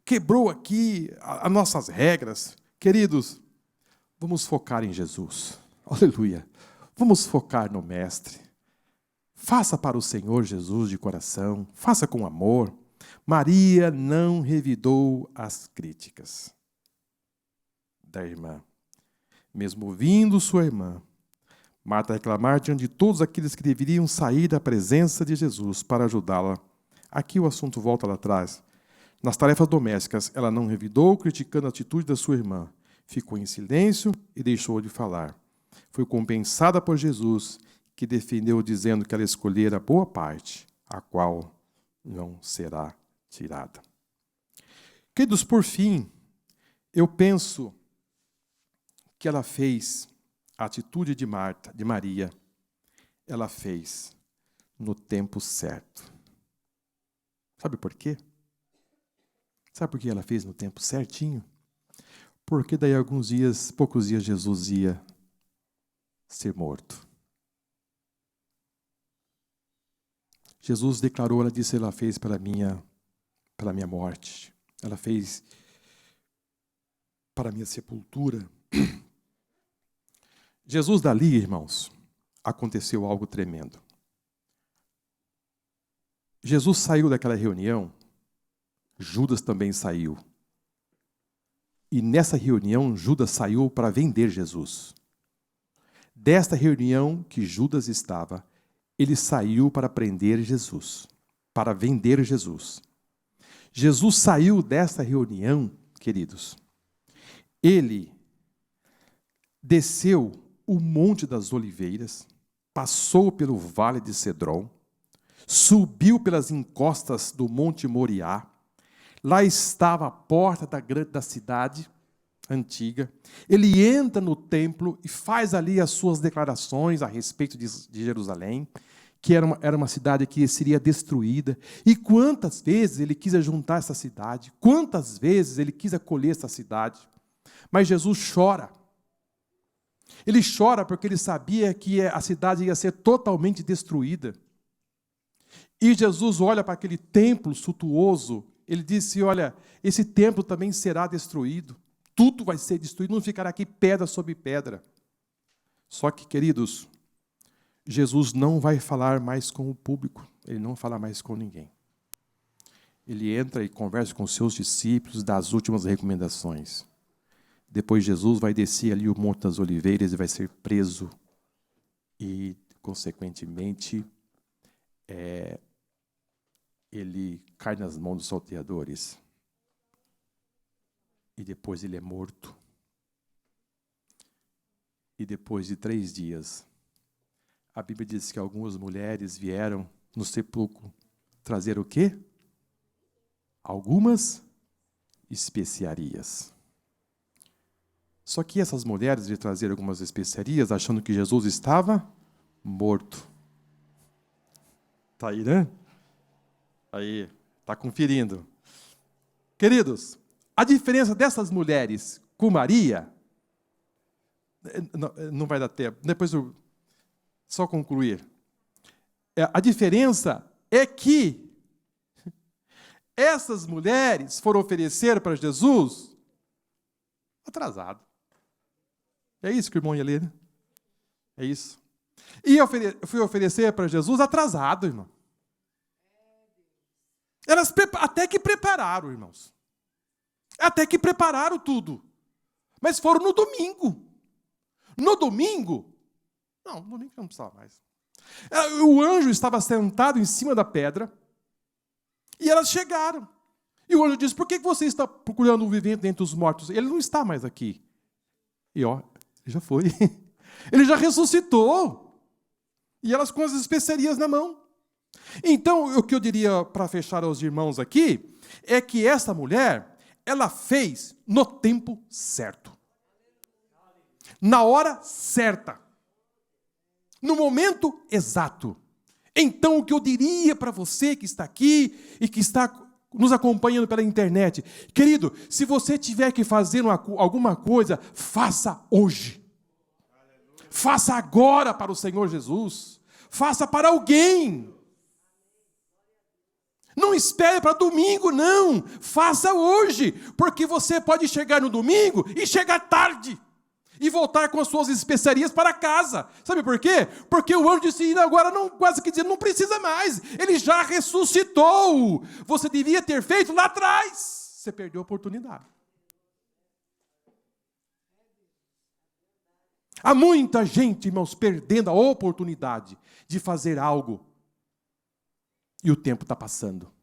quebrou aqui as nossas regras. Queridos, vamos focar em Jesus. Aleluia. Vamos focar no mestre. Faça para o Senhor Jesus de coração. Faça com amor. Maria não revidou as críticas da irmã. Mesmo ouvindo sua irmã, Marta reclamar diante de todos aqueles que deveriam sair da presença de Jesus para ajudá-la. Aqui o assunto volta lá atrás. Nas tarefas domésticas, ela não revidou, criticando a atitude da sua irmã. Ficou em silêncio e deixou de falar. Foi compensada por Jesus, que defendeu dizendo que ela escolhera a boa parte, a qual não será tirada. Queridos, por fim, eu penso que ela fez, a atitude de Marta, de Maria, ela fez no tempo certo. Sabe por quê? Sabe por que ela fez no tempo certinho? Porque daí poucos dias, Jesus ia ser morto. Jesus declarou, ela disse, ela fez pela minha morte. Ela fez para a minha sepultura. Jesus dali, irmãos, aconteceu algo tremendo. Jesus saiu daquela reunião, Judas também saiu. E nessa reunião, Judas saiu para vender Jesus. Desta reunião que Judas estava, ele saiu para prender Jesus, para vender Jesus. Jesus saiu dessa reunião, queridos. Ele desceu o Monte das Oliveiras, passou pelo Vale de Cedron, subiu pelas encostas do Monte Moriá. Lá estava a porta da cidade antiga. Ele entra no templo e faz ali as suas declarações a respeito de Jerusalém, que era uma cidade que seria destruída. E quantas vezes ele quis juntar essa cidade, quantas vezes ele quis acolher essa cidade. Mas Jesus chora. Ele chora porque ele sabia que a cidade ia ser totalmente destruída. E Jesus olha para aquele templo suntuoso. Ele disse, olha, esse templo também será destruído. Tudo vai ser destruído, não ficará aqui pedra sobre pedra. Só que, queridos, Jesus não vai falar mais com o público. Ele não fala mais com ninguém. Ele entra e conversa com os seus discípulos, dá as últimas recomendações. Depois Jesus vai descer ali o Monte das Oliveiras e vai ser preso. E, consequentemente, ele cai nas mãos dos salteadores. E depois ele é morto. E depois de 3 dias, a Bíblia diz que algumas mulheres vieram no sepulcro trazer o quê? Algumas especiarias. Só que essas mulheres de trazer algumas especiarias, achando que Jesus estava morto. Está aí, né? Aí, está conferindo. Queridos, a diferença dessas mulheres com Maria, não vai dar tempo, depois eu só concluir. A diferença é que essas mulheres foram oferecer para Jesus atrasado. É isso que o irmão ia ler, né? É isso. E fui oferecer para Jesus atrasado, irmão. Elas até que prepararam, irmãos. Até que prepararam tudo. Mas foram no domingo. No domingo? Não, no domingo não precisava mais. O anjo estava sentado em cima da pedra. E elas chegaram. E o anjo disse, por que você está procurando um vivente entre os mortos? Ele não está mais aqui. E ó, já foi. Ele já ressuscitou. E elas com as especiarias na mão. Então, o que eu diria para fechar aos irmãos aqui, é que essa mulher, ela fez no tempo certo. Na hora certa. No momento exato. Então, o que eu diria para você que está aqui e que está nos acompanhando pela internet, querido, se você tiver que fazer alguma coisa, faça hoje. Faça agora para o Senhor Jesus. Faça para alguém. Não espere para domingo, não. Faça hoje, porque você pode chegar no domingo e chegar tarde. E voltar com as suas especiarias para casa. Sabe por quê? Porque o anjo disse, agora não, quase que dizendo, não precisa mais. Ele já ressuscitou. Você devia ter feito lá atrás. Você perdeu a oportunidade. Há muita gente, irmãos, perdendo a oportunidade de fazer algo. E o tempo está passando.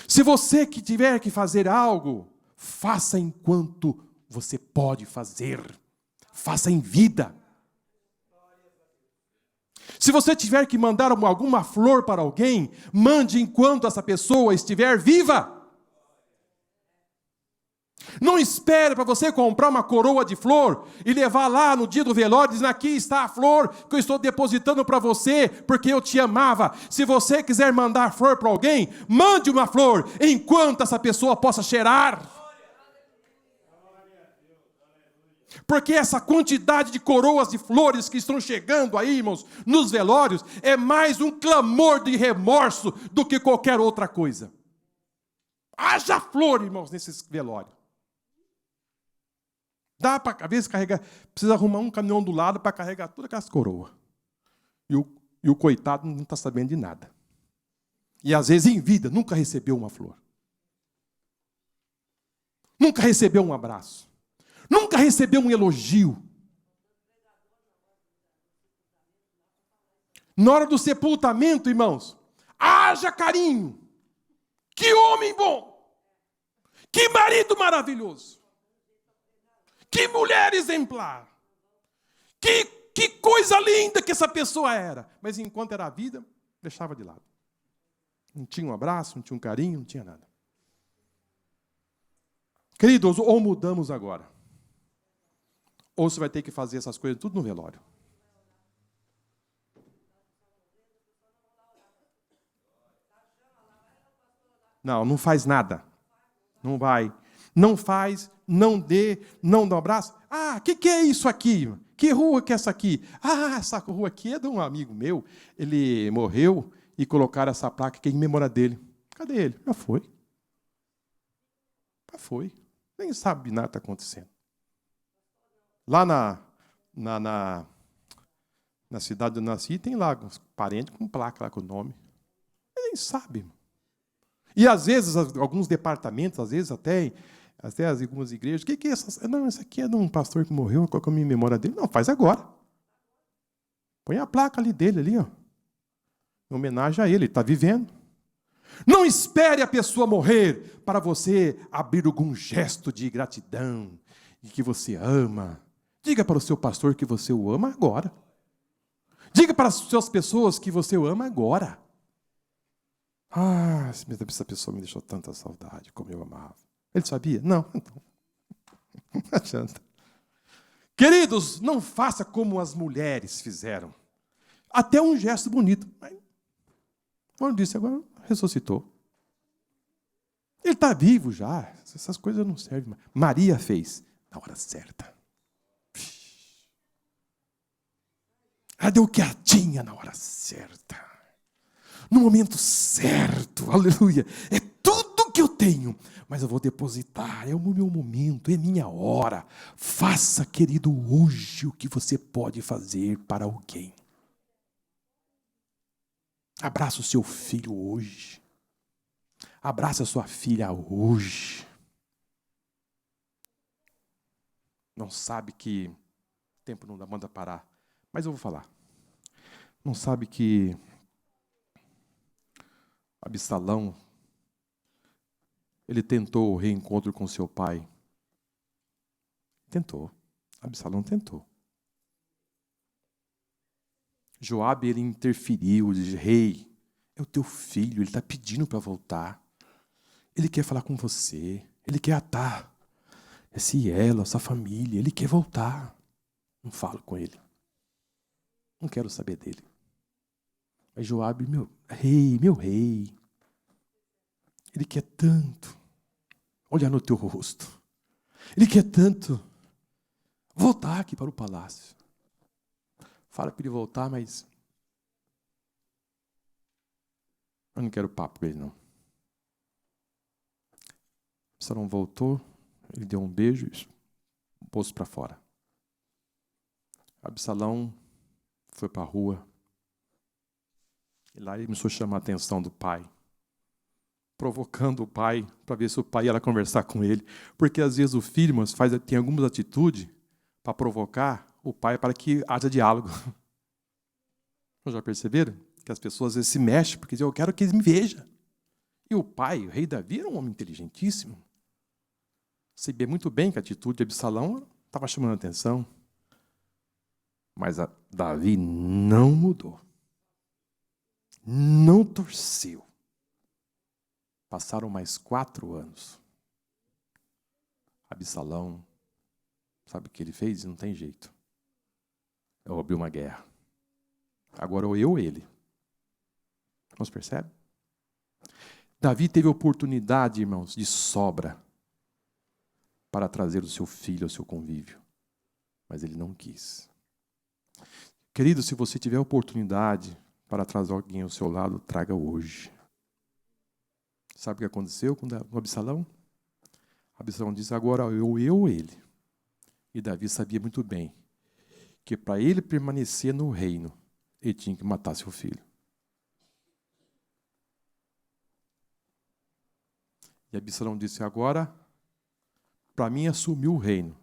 Se você que tiver que fazer algo, faça enquanto você pode fazer. Faça em vida. Se você tiver que mandar alguma flor para alguém, mande enquanto essa pessoa estiver viva. Não espere para você comprar uma coroa de flor e levar lá no dia do velório e dizer, aqui está a flor que eu estou depositando para você, porque eu te amava. Se você quiser mandar flor para alguém, mande uma flor enquanto essa pessoa possa cheirar. Porque essa quantidade de coroas de flores que estão chegando aí, irmãos, nos velórios, é mais um clamor de remorso do que qualquer outra coisa. Haja flor, irmãos, nesses velórios. Dá para, às vezes, carregar, precisa arrumar um caminhão do lado para carregar todas aquelas coroas. E o coitado não está sabendo de nada. E às vezes, em vida, nunca recebeu uma flor. Nunca recebeu um abraço. Nunca recebeu um elogio. Na hora do sepultamento, irmãos, haja carinho. Que homem bom. Que marido maravilhoso. Que mulher exemplar. Que coisa linda que essa pessoa era. Mas enquanto era vida, deixava de lado. Não tinha um abraço, não tinha um carinho, não tinha nada. Queridos, ou mudamos agora, ou você vai ter que fazer essas coisas tudo no velório. Não faz nada. Não vai. Não faz, não dê, não dá um abraço. Ah, o que é isso aqui? Que rua que é essa aqui? Ah, essa rua aqui é de um amigo meu. Ele morreu e colocaram essa placa aqui em memória dele. Cadê ele? Já foi. Já foi. Nem sabe nada está acontecendo. Lá na cidade onde eu nasci, tem lá uns parentes com placa lá com o nome. Ele nem sabe, irmão. E às vezes, alguns departamentos, às vezes até algumas igrejas, o que é essa? Não, essa aqui é de um pastor que morreu, qual que é a minha memória dele? Não, faz agora. Põe a placa ali dele, ali, ó. Em homenagem a ele está vivendo. Não espere a pessoa morrer para você abrir algum gesto de gratidão, e que você ama. Diga para o seu pastor que você o ama agora. Diga para as suas pessoas que você o ama agora. Ah, essa pessoa me deixou tanta saudade, como eu amava. Ele sabia? Não. Não adianta. Queridos, não faça como as mulheres fizeram. Até um gesto bonito. Mas, como eu disse, agora ressuscitou. Ele está vivo já. Essas coisas não servem mais. Maria fez na hora certa. Ela deu o que ela tinha na hora certa. No momento certo, aleluia. É tudo que eu tenho, mas eu vou depositar. É o meu momento, é minha hora. Faça, querido, hoje o que você pode fazer para alguém. Abraça o seu filho hoje. Abraça a sua filha hoje. Não sabe que o tempo não dá, manda parar. Mas eu vou falar. Não sabe que Absalão, ele tentou o reencontro com seu pai Tentou. Absalão tentou. Joabe, ele interferiu, disse: rei, é o teu filho, ele está pedindo para voltar. Ele quer falar com você, ele quer atar esse elo, essa família, ele quer voltar. Não falo com ele. Não quero saber dele. Mas Joabe, meu rei, ele quer tanto olhar no teu rosto. Ele quer tanto voltar aqui para o palácio. Fala para ele voltar, mas eu não quero papo com ele, não. Absalão voltou, ele deu um beijo e pôs para fora. Absalão foi para a rua. E lá ele começou a chamar a atenção do pai, provocando o pai, para ver se o pai ia lá conversar com ele. Porque às vezes o filho, mas tem algumas atitudes para provocar o pai para que haja diálogo. Vocês já perceberam? Que as pessoas às vezes se mexem porque dizem: eu quero que ele me veja. E o pai, o rei Davi, era um homem inteligentíssimo. Sabia muito bem que a atitude de Absalão estava chamando a atenção. Mas Davi não mudou. Não torceu. Passaram mais 4 anos. Absalão, sabe o que ele fez? Não tem jeito. Eu abri uma guerra. Agora ou eu ou ele. Você percebe? Davi teve oportunidade, irmãos, de sobra para trazer o seu filho ao seu convívio. Mas ele não quis. Querido, se você tiver oportunidade para trazer alguém ao seu lado, traga hoje. Sabe o que aconteceu com Absalão? Absalão disse: agora eu ou ele. E Davi sabia muito bem que para ele permanecer no reino, ele tinha que matar seu filho. E Absalão disse: agora, para mim assumir o reino,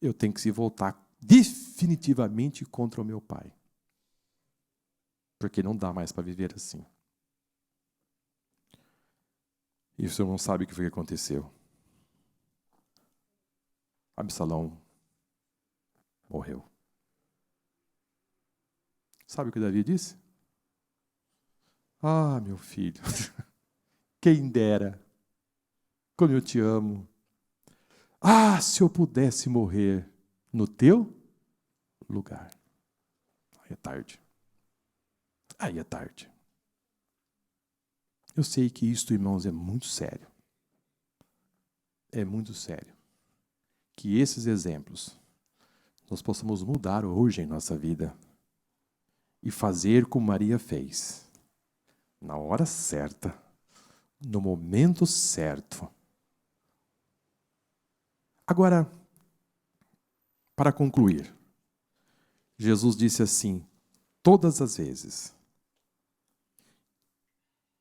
eu tenho que se voltar definitivamente contra o meu pai. Porque não dá mais para viver assim. E o senhor não sabe o que foi que aconteceu. Absalão morreu. Sabe o que Davi disse? Ah, meu filho, quem dera, como eu te amo. Ah, se eu pudesse morrer no teu lugar. Aí é tarde. Aí é tarde. Eu sei que isto, irmãos, é muito sério. É muito sério. Que esses exemplos nós possamos mudar hoje em nossa vida e fazer como Maria fez. Na hora certa, no momento certo. Agora, para concluir, Jesus disse assim, todas as vezes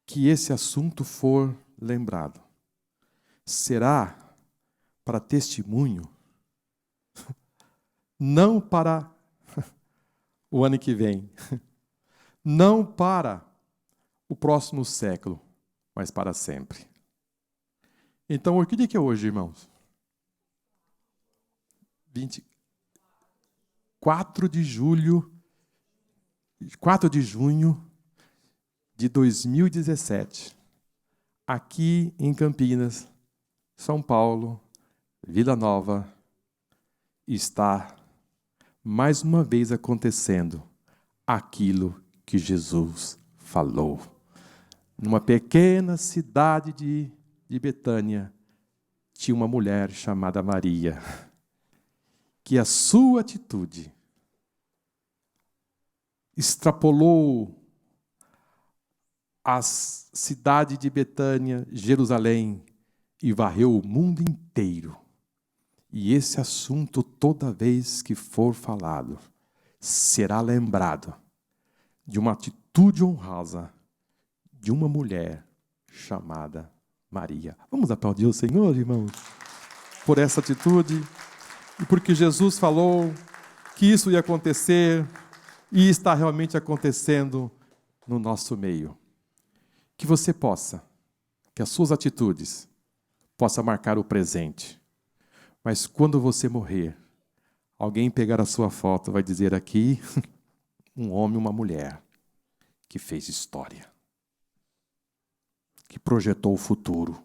que esse assunto for lembrado, será para testemunho, não para o ano que vem, não para o próximo século, mas para sempre. Então, o que dia que é hoje, irmãos? 24 de julho, 4 de junho de 2017, aqui em Campinas, São Paulo, Vila Nova, está mais uma vez acontecendo aquilo que Jesus falou. Numa pequena cidade de Betânia, tinha uma mulher chamada Maria, que a sua atitude extrapolou a cidade de Betânia, Jerusalém, e varreu o mundo inteiro. E esse assunto, toda vez que for falado, será lembrado de uma atitude honrosa de uma mulher chamada Maria. Vamos aplaudir o Senhor, irmãos, por essa atitude e porque Jesus falou que isso ia acontecer e está realmente acontecendo no nosso meio. Que você possa, que as suas atitudes possam marcar o presente, Mas quando você morrer, alguém pegar a sua foto vai dizer aqui, um homem e uma mulher que fez história, que projetou o futuro,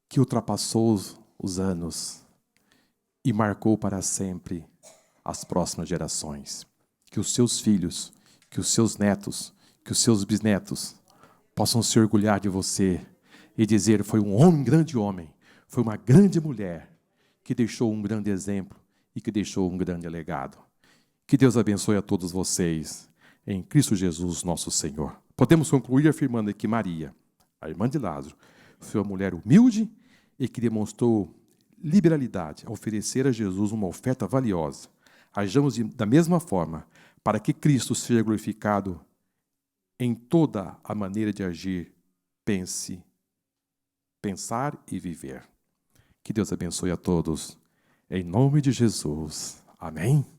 que ultrapassou os anos e marcou para sempre as próximas gerações. Que os seus filhos, que os seus netos, que os seus bisnetos possam se orgulhar de você e dizer: foi um homem, grande homem, foi uma grande mulher que deixou um grande exemplo e que deixou um grande legado. Que Deus abençoe a todos vocês, em Cristo Jesus, nosso Senhor. Podemos concluir afirmando que Maria, a irmã de Lázaro, foi uma mulher humilde e que demonstrou liberalidade a oferecer a Jesus uma oferta valiosa. Hajamos da mesma forma para que Cristo seja glorificado em toda a maneira de agir, pensar e viver. Que Deus abençoe a todos. Em nome de Jesus. Amém.